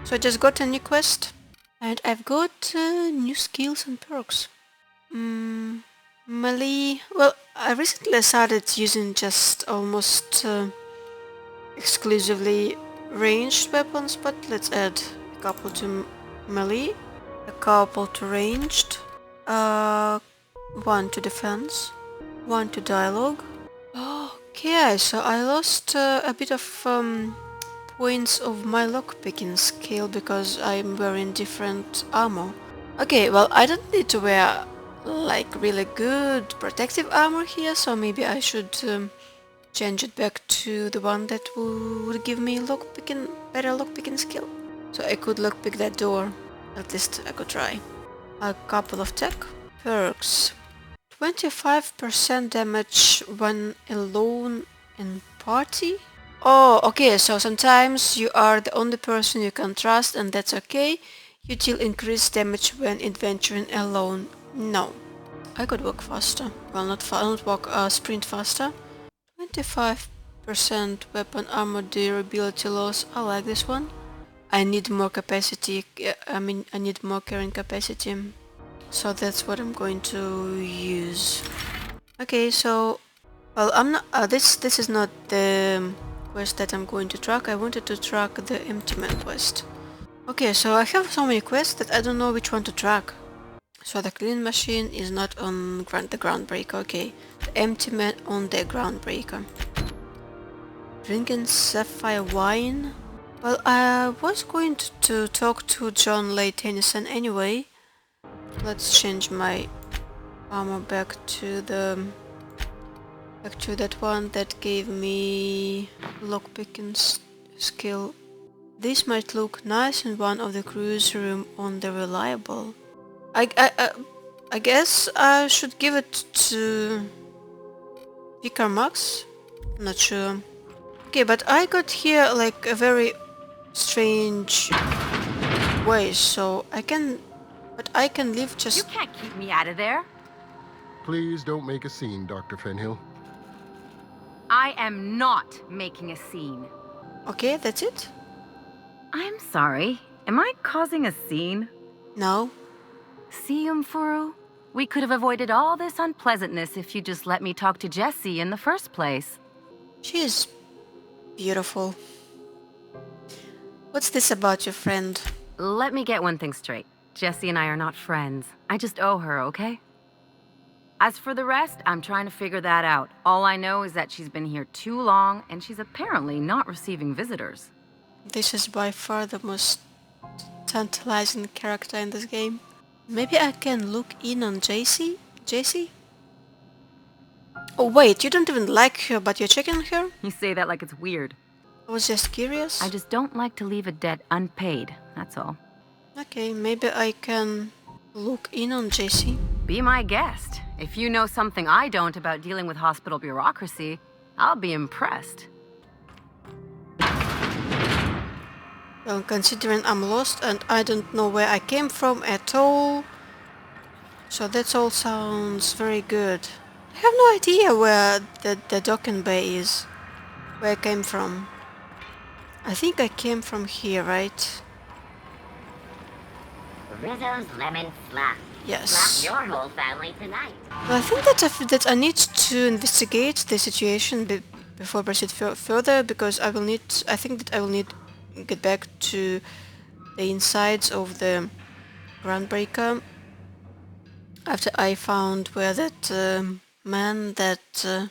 Speaker 1: So I just got a new quest. And I've got new skills and perks. Melee... Well, I recently started using just almost exclusively ranged weapons, but let's add a couple to melee, a couple to ranged, 1 to defense, 1 to dialogue. Okay, so I lost a bit of points of my lockpicking skill because I'm wearing different armor. Okay, well, I don't need to wear like really good protective armor here, so maybe I should change it back to the one that would give me better lockpicking skill. So I could lockpick that door. At least I could try. A couple of tech perks. 25% damage when alone in party. Oh, okay, so sometimes you are the only person you can trust and that's okay. You deal increased damage when adventuring alone. No. I could walk faster. Well, not walk, sprint faster. 25% weapon armor durability loss. I like this one. I need more capacity. I need more carrying capacity. So that's what I'm going to use. Okay, so... Well, I'm not... this is not the quest that I'm going to track. I wanted to track the Empty Man quest. Okay, so I have so many quests that I don't know which one to track. So the Clean Machine is not on the Groundbreaker, okay. The Empty Man on the Groundbreaker. Drinking Sapphire Wine. Well, I was going to talk to John Leigh Tennyson anyway. Let's change my armor back to that one that gave me lockpicking skill. This might look nice in one of the cruise room on the Reliable. I guess I should give it to Vicar Max? Not sure. Okay, but I got here like a very strange way, so I can leave just...
Speaker 16: You can't keep me out of there.
Speaker 19: Please don't make a scene, Dr. Fenhill.
Speaker 16: I am not making a scene.
Speaker 1: Okay, that's it?
Speaker 18: I'm sorry. Am I causing a scene?
Speaker 1: No.
Speaker 18: See, Umfuru? We could have avoided all this unpleasantness if you just let me talk to Jessie in the first place.
Speaker 1: She is beautiful. What's this about your friend?
Speaker 18: Let me get one thing straight. Jessie and I are not friends. I just owe her, okay? As for the rest, I'm trying to figure that out. All I know is that she's been here too long, and she's apparently not receiving visitors.
Speaker 1: This is by far the most tantalizing character in this game. Maybe I can look in on Jessie? Jessie? Oh wait, you don't even like her, but you're checking her?
Speaker 18: You say that like it's weird.
Speaker 1: I was just curious.
Speaker 18: I just don't like to leave a debt unpaid, that's all.
Speaker 1: Okay, maybe I can look in on Jessie.
Speaker 18: Be my guest. If you know something I don't about dealing with hospital bureaucracy, I'll be impressed.
Speaker 1: Well, considering I'm lost and I don't know where I came from at all, so that all sounds very good. I have no idea where the docking bay is, where I came from. I think I came from here, right?
Speaker 15: Rizzo's lemon slap.
Speaker 1: Yes.
Speaker 15: Slap your whole family tonight.
Speaker 1: Well, I think that I need to investigate the situation before I proceed further, because I think that I will need to get back to the insides of the Groundbreaker after I found where that man that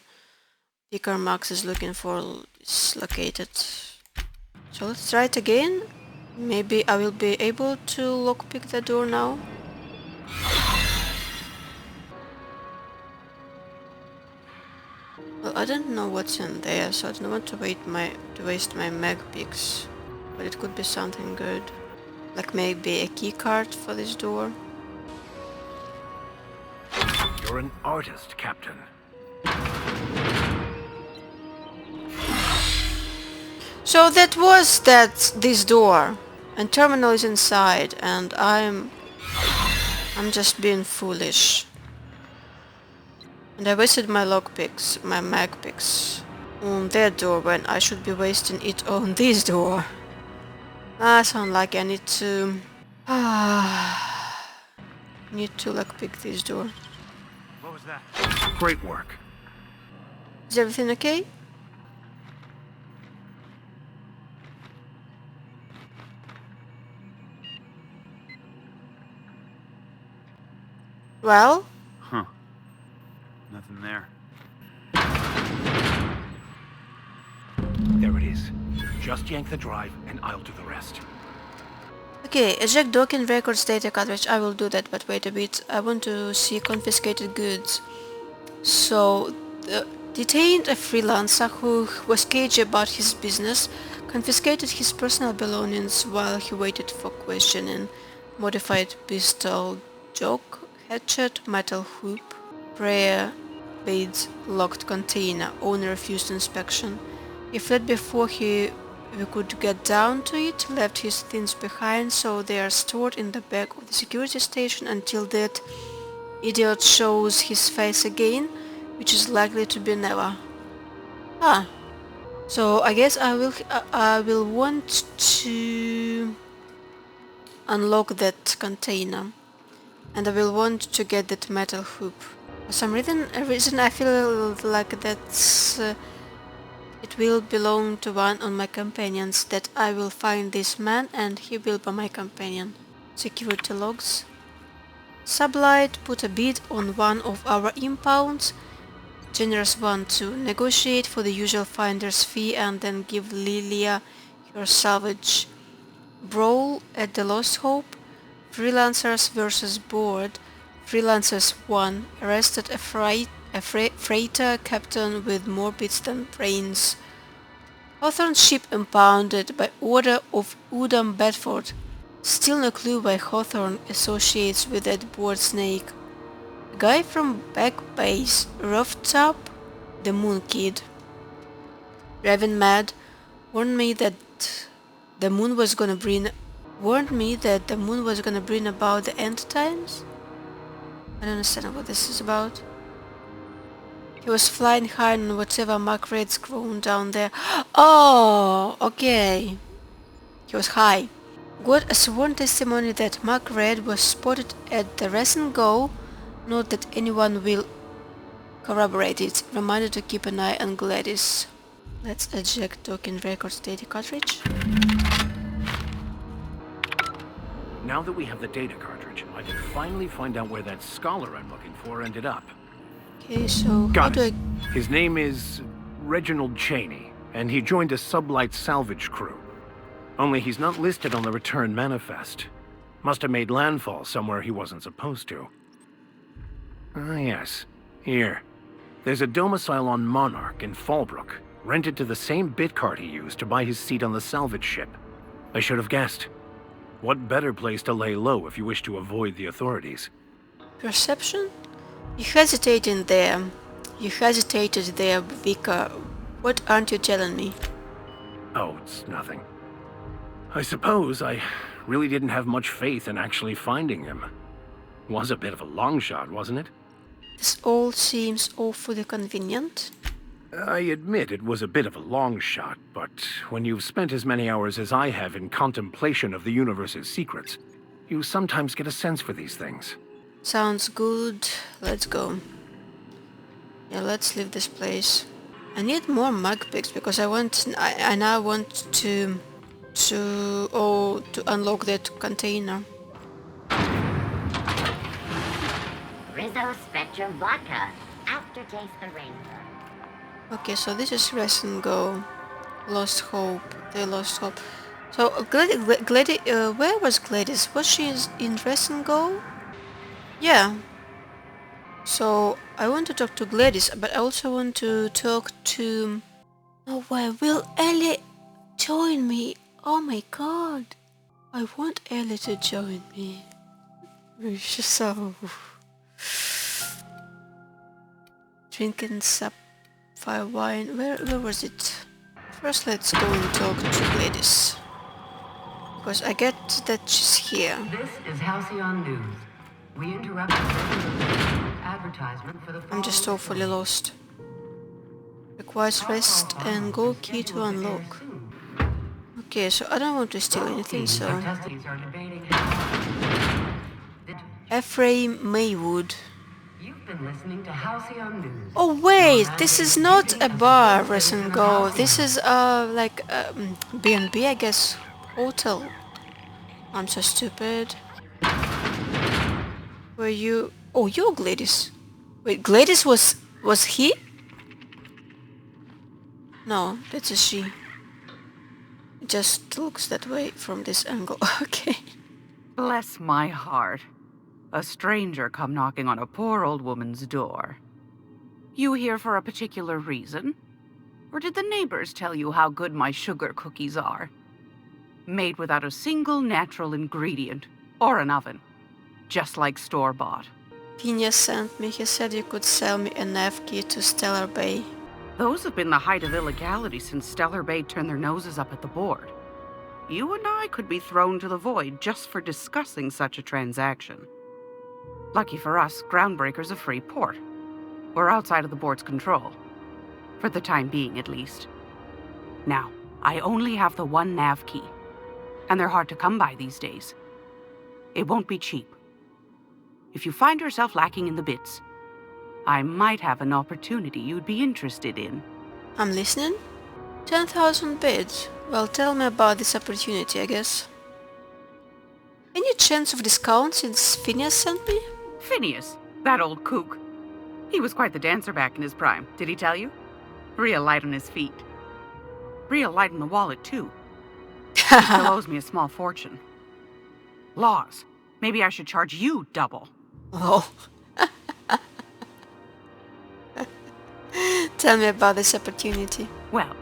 Speaker 1: Vicar Max is looking for is located. So let's try it again. Maybe I will be able to lockpick the door now. Well, I don't know what's in there, so I don't want to waste my mag picks. But it could be something good. Like maybe a key card for this door.
Speaker 3: You're an artist, Captain.
Speaker 1: So that was this door. And terminal is inside, and I'm just being foolish. And I wasted my lockpicks, my mag picks, on that door when I should be wasting it on this door. I sound like I need to lockpick this door.
Speaker 7: What was that?
Speaker 3: Great work.
Speaker 1: Is everything okay? Well?
Speaker 11: Huh. Nothing there.
Speaker 3: There it is. Just yank the drive and I'll do the rest.
Speaker 1: Okay, eject docking records data cartridge. I will do that, but wait a bit. I want to see confiscated goods. So, detained a freelancer who was cagey about his business, confiscated his personal belongings while he waited for questioning. Modified pistol, joke, hatchet, metal hoop, prayer, beads, locked container. Owner refused inspection. He fled before we could get down to it, left his things behind, so they are stored in the back of the security station until that idiot shows his face again, which is likely to be never. Ah, so I guess I will want to unlock that container, and I will want to get that metal hoop. For some reason I feel like that's it will belong to one of my companions, that I will find this man and he will be my companion. Security logs. Sublight put a bid on one of our impounds. Generous one to negotiate for the usual finder's fee and then give Lilia her salvage. Brawl at the Lost Hope. Freelancers versus board. Freelancers 1 arrested a freighter captain with more bits than brains. Hawthorne's ship impounded by order of Udom Bedford. Still no clue why Hawthorne associates with that board snake. A guy from Back Base, Rooftop, the Moon Kid. Raven Mad warned me that the moon was gonna bring about the end times? I don't understand what this is about. He was flying high on whatever Mark Red's grown down there. Oh, okay. He He was high. Got a sworn testimony that Mark Red was spotted at the Rest and Go. Not that anyone will corroborate it. Reminder to keep an eye on Gladys. Let's eject token records data cartridge.
Speaker 3: Now that we have the data cartridge, I can finally find out where that scholar I'm looking for ended up.
Speaker 1: Okay, so
Speaker 3: Got it. His name is Reginald Cheney, and he joined a sublight salvage crew. Only he's not listed on the return manifest. Must have made landfall somewhere he wasn't supposed to. Ah, yes. Here. There's a domicile on Monarch in Fallbrook, rented to the same bit card he used to buy his seat on the salvage ship. I should have guessed. What better place to lay low if you wish to avoid the authorities?
Speaker 1: Perception? You hesitated there. You hesitated there, Vika. What aren't you telling me?
Speaker 3: Oh, it's nothing. I suppose I really didn't have much faith in actually finding him. Was a bit of a long shot, wasn't it?
Speaker 1: This all seems awfully convenient.
Speaker 3: I admit it was a bit of a long shot, but when you've spent as many hours as I have in contemplation of the universe's secrets, you sometimes get a sense for these things.
Speaker 1: Sounds good. Let's go. Yeah, let's leave this place. I need more mug picks because I now want to unlock that container.
Speaker 15: Rizzo Spectrum Vodka. Aftertaste the rainbow.
Speaker 1: Okay, so this is Rest and Go. Lost Hope. They lost hope. So Gladys, where was Gladys? Was she in Rest and Go? Yeah. So I want to talk to Gladys, but I also want to talk to... Oh, why will Ellie join me? Oh my god. I want Ellie to join me. She's so... Drinking sapphire wine. Where was it? First let's go and talk to Gladys. Because I get that she's here.
Speaker 14: This is Halcyon News. We interrupt advertisement for the
Speaker 1: I'm just awfully lost. Requires Rest and Go key to unlock. Okay, so I don't want to steal anything, so... Ephraim Maywood.
Speaker 14: You've been listening to Halcyon News.
Speaker 1: Oh wait, this is not a bar, Rest and Go. This is like B&B, I guess. Hotel. I'm so stupid. Were you... Oh, you're Gladys. Wait, Gladys was he? No, that's a she. It just looks that way from this angle. Okay.
Speaker 20: Bless my heart. A stranger come knocking on a poor old woman's door. You here for a particular reason? Or did the neighbors tell you how good my sugar cookies are? Made without a single natural ingredient or an oven. Just like store-bought.
Speaker 1: Phineas sent me. He said you could sell me a nav key to Stellar Bay.
Speaker 20: Those have been the height of illegality since Stellar Bay turned their noses up at the board. You and I could be thrown to the void just for discussing such a transaction. Lucky for us, Groundbreaker's a free port. We're outside of the board's control. For the time being, at least. Now, I only have the one nav key. And they're hard to come by these days. It won't be cheap. If you find yourself lacking in the bits, I might have an opportunity you'd be interested in.
Speaker 1: I'm listening. 10,000 bits. Well, tell me about this opportunity, I guess. Any chance of discount since Phineas sent me?
Speaker 20: Phineas, that old kook. He was quite the dancer back in his prime, did he tell you? Real light on his feet. Real light in the wallet, too. He still owes me a small fortune. Laws. Maybe I should charge you double.
Speaker 1: Oh. Tell me about this opportunity.
Speaker 20: Well,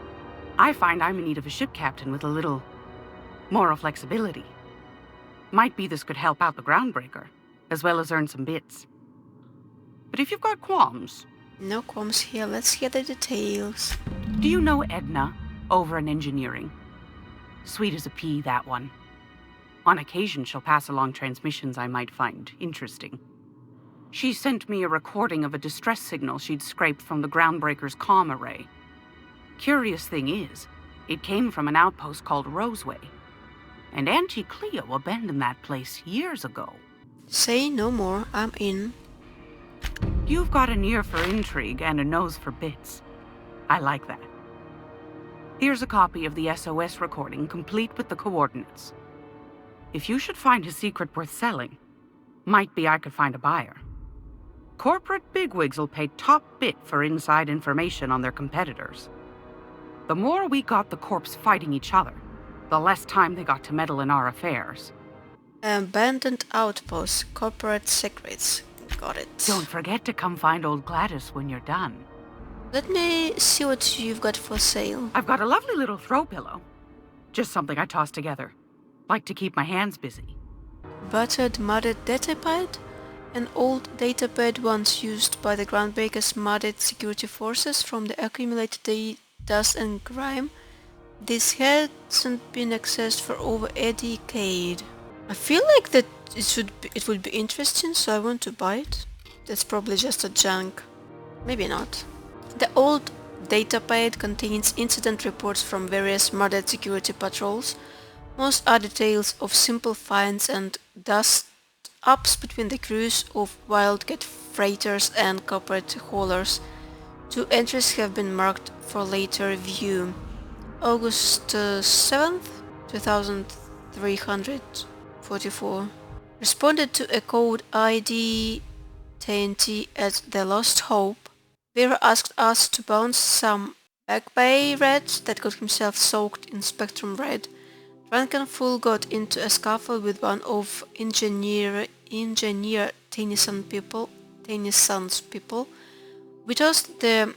Speaker 20: I find I'm in need of a ship captain with a little moral flexibility. Might be this could help out the Groundbreaker, as well as earn some bits. But if you've got qualms...
Speaker 1: No qualms here. Let's hear the details.
Speaker 20: Do you know Edna, over in engineering? Sweet as a pea, that one. On occasion, she'll pass along transmissions I might find interesting. She sent me a recording of a distress signal she'd scraped from the Groundbreaker's comm array. Curious thing is, it came from an outpost called Roseway. And Auntie Cleo abandoned that place years ago.
Speaker 1: Say no more, I'm in.
Speaker 20: You've got an ear for intrigue and a nose for bits. I like that. Here's a copy of the SOS recording, complete with the coordinates. If you should find a secret worth selling, might be I could find a buyer. Corporate bigwigs will pay top bit for inside information on their competitors. The more we got the corps fighting each other, the less time they got to meddle in our affairs.
Speaker 1: Abandoned outposts, corporate secrets. Got it.
Speaker 20: Don't forget to come find old Gladys when you're done.
Speaker 1: Let me see what you've got for sale.
Speaker 20: I've got a lovely little throw pillow. Just something I toss together. Like to keep my hands busy.
Speaker 1: Battered modded datapad? An old datapad once used by the Groundbreakers modded security forces from the accumulated dust and grime. This hasn't been accessed for over a decade. I feel like that it would be interesting, so I want to buy it. That's probably just a junk. Maybe not. The old datapad contains incident reports from various modded security patrols. Most are details of simple finds and dust-ups between the crews of Wildcat freighters and corporate haulers. 2 entries have been marked for later review. August 7th, 2344. Responded to a code ID TNT at the Lost Hope. Vera asked us to bounce some Back Bay Red that got himself soaked in Spectrum Red. Drunken Fool got into a scuffle with one of Engineer Tennyson's people. We tossed the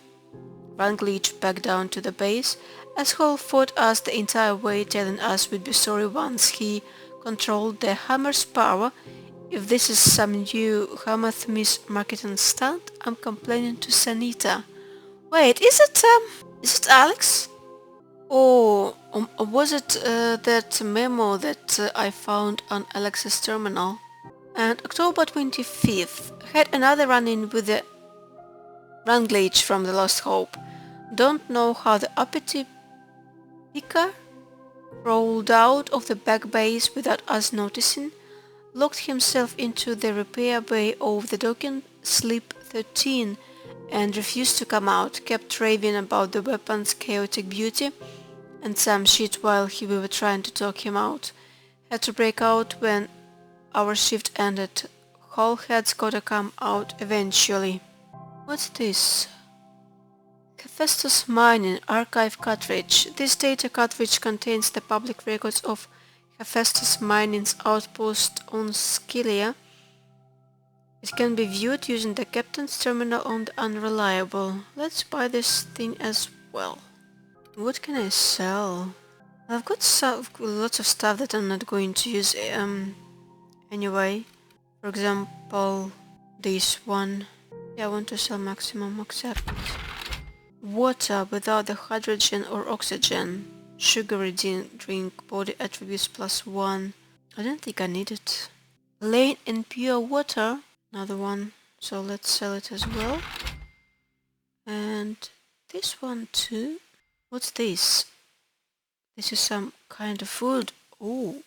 Speaker 1: Wrangleach back down to the base. Asshole fought us the entire way, telling us we'd be sorry once he controlled the hammer's power. If this is some new Hammerthmith marketing stunt, I'm complaining to Sanita. Wait, is it Alex? Or was it that memo that I found on Alex's terminal? And October 25th, had another run-in with the Wrangleach from the Lost Hope. Don't know how the uppity picker rolled out of the back base without us noticing, locked himself into the repair bay of the docking slip 13 and refused to come out, kept raving about the weapon's chaotic beauty and some shit while we were trying to talk him out. Had to break out when our shift ended. Hullhead's gotta come out eventually. What's this? Caphestus Mining Archive Cartridge. This data cartridge contains the public records of Caphestus Mining's outpost on Scylla. It can be viewed using the captain's terminal on the Unreliable. Let's buy this thing as well. What can I sell? I've got lots of stuff that I'm not going to use anyway. For example, this one. Yeah, I want to sell maximum accept. Water without the hydrogen or oxygen. Sugary drink, body attributes +1. I don't think I need it. Plain and pure water. Another one. So let's sell it as well. And this one too. What's this? This is some kind of food. Oh.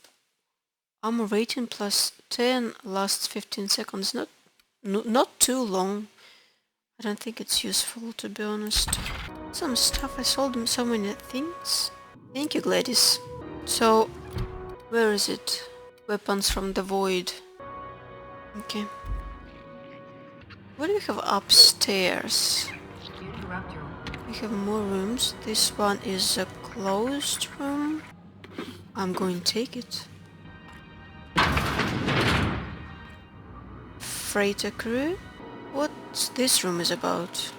Speaker 1: Armor rating +10 lasts 15 seconds. Not too long. I don't think it's useful, to be honest. Some stuff. I sold so many things. Thank you, Gladys. So, where is it? Weapons from the void. Okay. What do we have upstairs? We have more rooms. This one is a closed room. I'm going to take it. Freighter crew. What this room is about?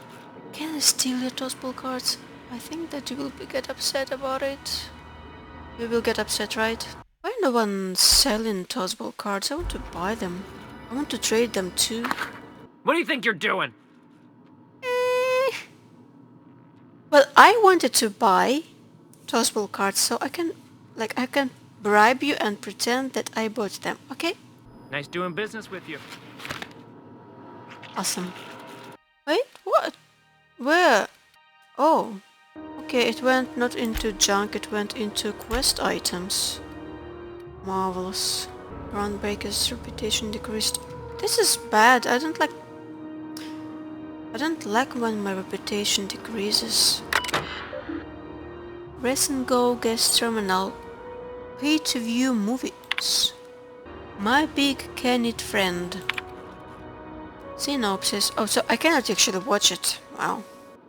Speaker 1: Can I steal your tossball cards? I think that you will get upset about it. You will get upset, right? Why no one selling tossball cards? I want to buy them. I want to trade them too.
Speaker 13: What do you think you're doing?
Speaker 1: Well, I wanted to buy tossball cards so I can bribe you and pretend that I bought them, okay?
Speaker 13: Nice doing business with you.
Speaker 1: Awesome. Wait, what? Where? Oh. Okay, it went not into junk, it went into quest items. Marvelous. Groundbreaker's reputation decreased. This is bad. I don't like when my reputation decreases. Rest and Go Guest Terminal. Pay to view movies. My Big Candid Friend. Synopsis. Oh, so I cannot actually watch it. Wow.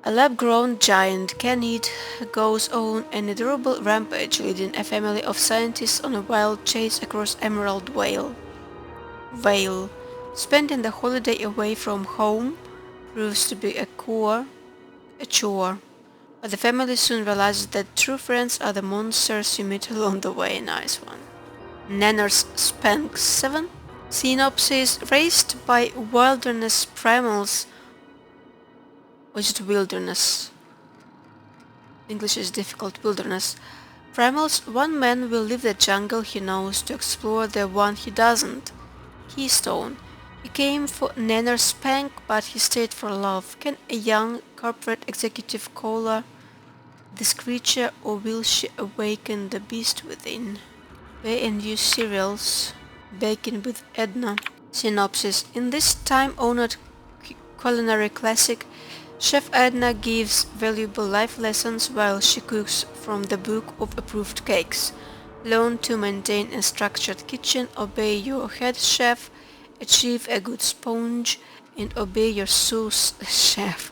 Speaker 1: A lab-grown giant, Candid goes on an adorable rampage, leading a family of scientists on a wild chase across Emerald Vale. Spending the holiday away from home proves to be a chore. But the family soon realizes that true friends are the monsters you meet along the way. Nice one. Nanner's Spank 7. Synopsis. Raised by wilderness primals. Or is it wilderness? English is difficult. Wilderness. Primals, one man will leave the jungle he knows to explore the one he doesn't. Keystone. He came for Nanner Spank, but he stayed for love. Can a young corporate executive collar this creature, or will she awaken the beast within? Pay and use cereals. Baking with Edna. Synopsis. In this time-honored culinary classic, Chef Edna gives valuable life lessons while she cooks from the Book of Approved Cakes. Learn to maintain a structured kitchen, obey your head chef, achieve a good sponge, and obey your sous chef.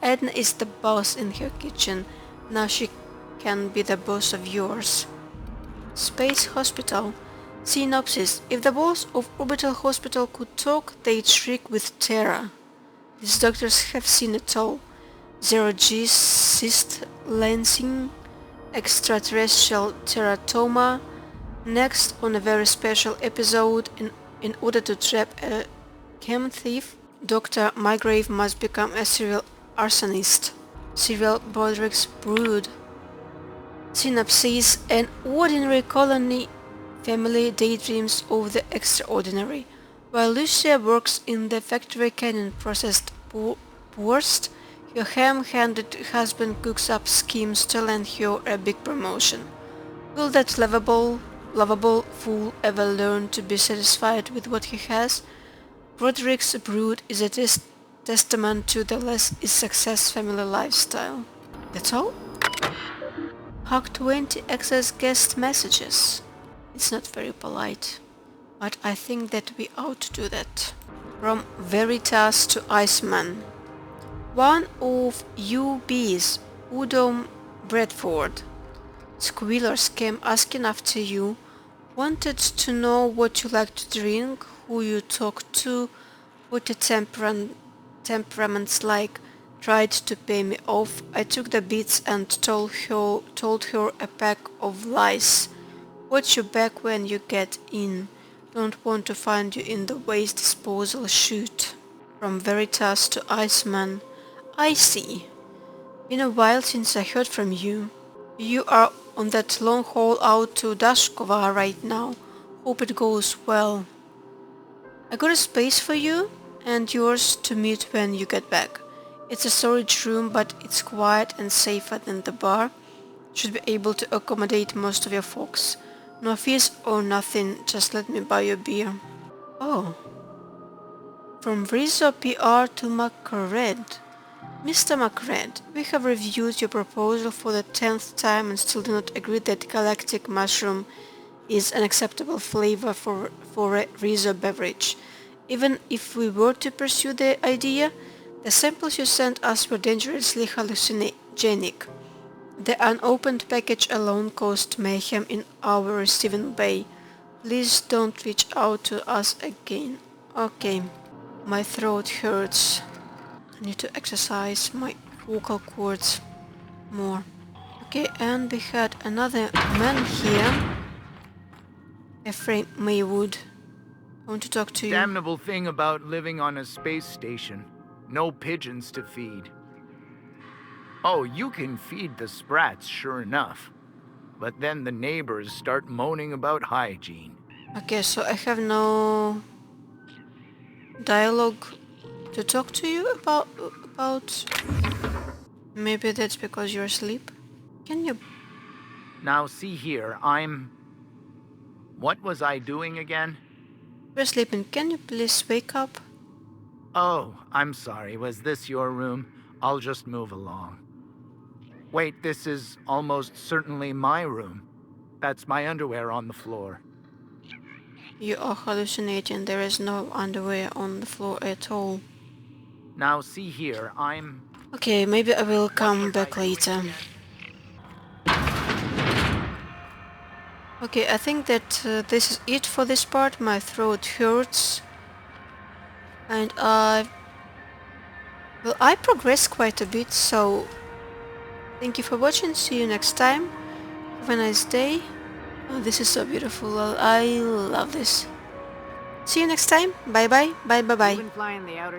Speaker 1: Edna is the boss in her kitchen. Now she can be the boss of yours. Space Hospital. Synopsis. If the boss of Orbital Hospital could talk, they'd shriek with terror. These doctors have seen it all. Zero-G cyst lancing, extraterrestrial teratoma. Next, on a very special episode, in order to trap a chem thief, Dr. Mygrave must become a serial arsonist. Serial Broderick's Brood. Synopsis. An ordinary colony family daydreams of the extraordinary. While Lucia works in the factory canning processed worst, her ham-handed husband cooks up schemes to land her a big promotion. Will that lovable fool ever learn to be satisfied with what he has? Broderick's Brood is a testament to the less is success family lifestyle. That's all? Hug 20 access guest messages. It's not very polite, but I think that we ought to do that. From Veritas to Iceman. One of you bees, Udom Bradford. Squealers came asking after you, wanted to know what you like to drink, who you talk to, what your temperament's like, tried to pay me off. I took the beats and told her a pack of lies. Watch your back when you get in. Don't want to find you in the waste disposal chute. From Veritas to Iceman. I see. Been a while since I heard from you. You are on that long haul out to Dashkova right now. Hope it goes well. I got a space for you and yours to meet when you get back. It's a storage room, but it's quiet and safer than the bar. Should be able to accommodate most of your folks. No fees or nothing, just let me buy you a beer. Oh. From Rizzo PR to McRed. Mr. McRed, we have reviewed your proposal for the 10th time and still do not agree that galactic mushroom is an acceptable flavor for a Rizzo beverage. Even if we were to pursue the idea, the samples you sent us were dangerously hallucinogenic. The unopened package alone caused mayhem in our receiving bay. Please don't reach out to us again. Okay, my throat hurts. I need to exercise my vocal cords more. Okay, and we had another man here. Ephraim Maywood. I want to talk to you.
Speaker 17: Damnable thing about living on a space station. No pigeons to feed. Oh, you can feed the sprats, sure enough. But then the neighbors start moaning about hygiene.
Speaker 1: Okay, so I have no dialogue to talk to you about. Maybe that's because you're asleep. Can you...
Speaker 17: Now see here, What was I doing again?
Speaker 1: We're sleeping. Can you please wake up?
Speaker 17: Oh, I'm sorry. Was this your room? I'll just move along. Wait, this is almost certainly my room. That's my underwear on the floor.
Speaker 1: You are hallucinating. There is no underwear on the floor at all.
Speaker 17: Now see here, I'm...
Speaker 1: Okay, maybe I will come back later. Okay, I think that this is it for this part. My throat hurts. And I progressed quite a bit, so thank you for watching. See you next time. Have a nice day. Oh, this is so beautiful. I love this. See you next time. Bye bye. Bye bye bye.
Speaker 5: You've been flying the outer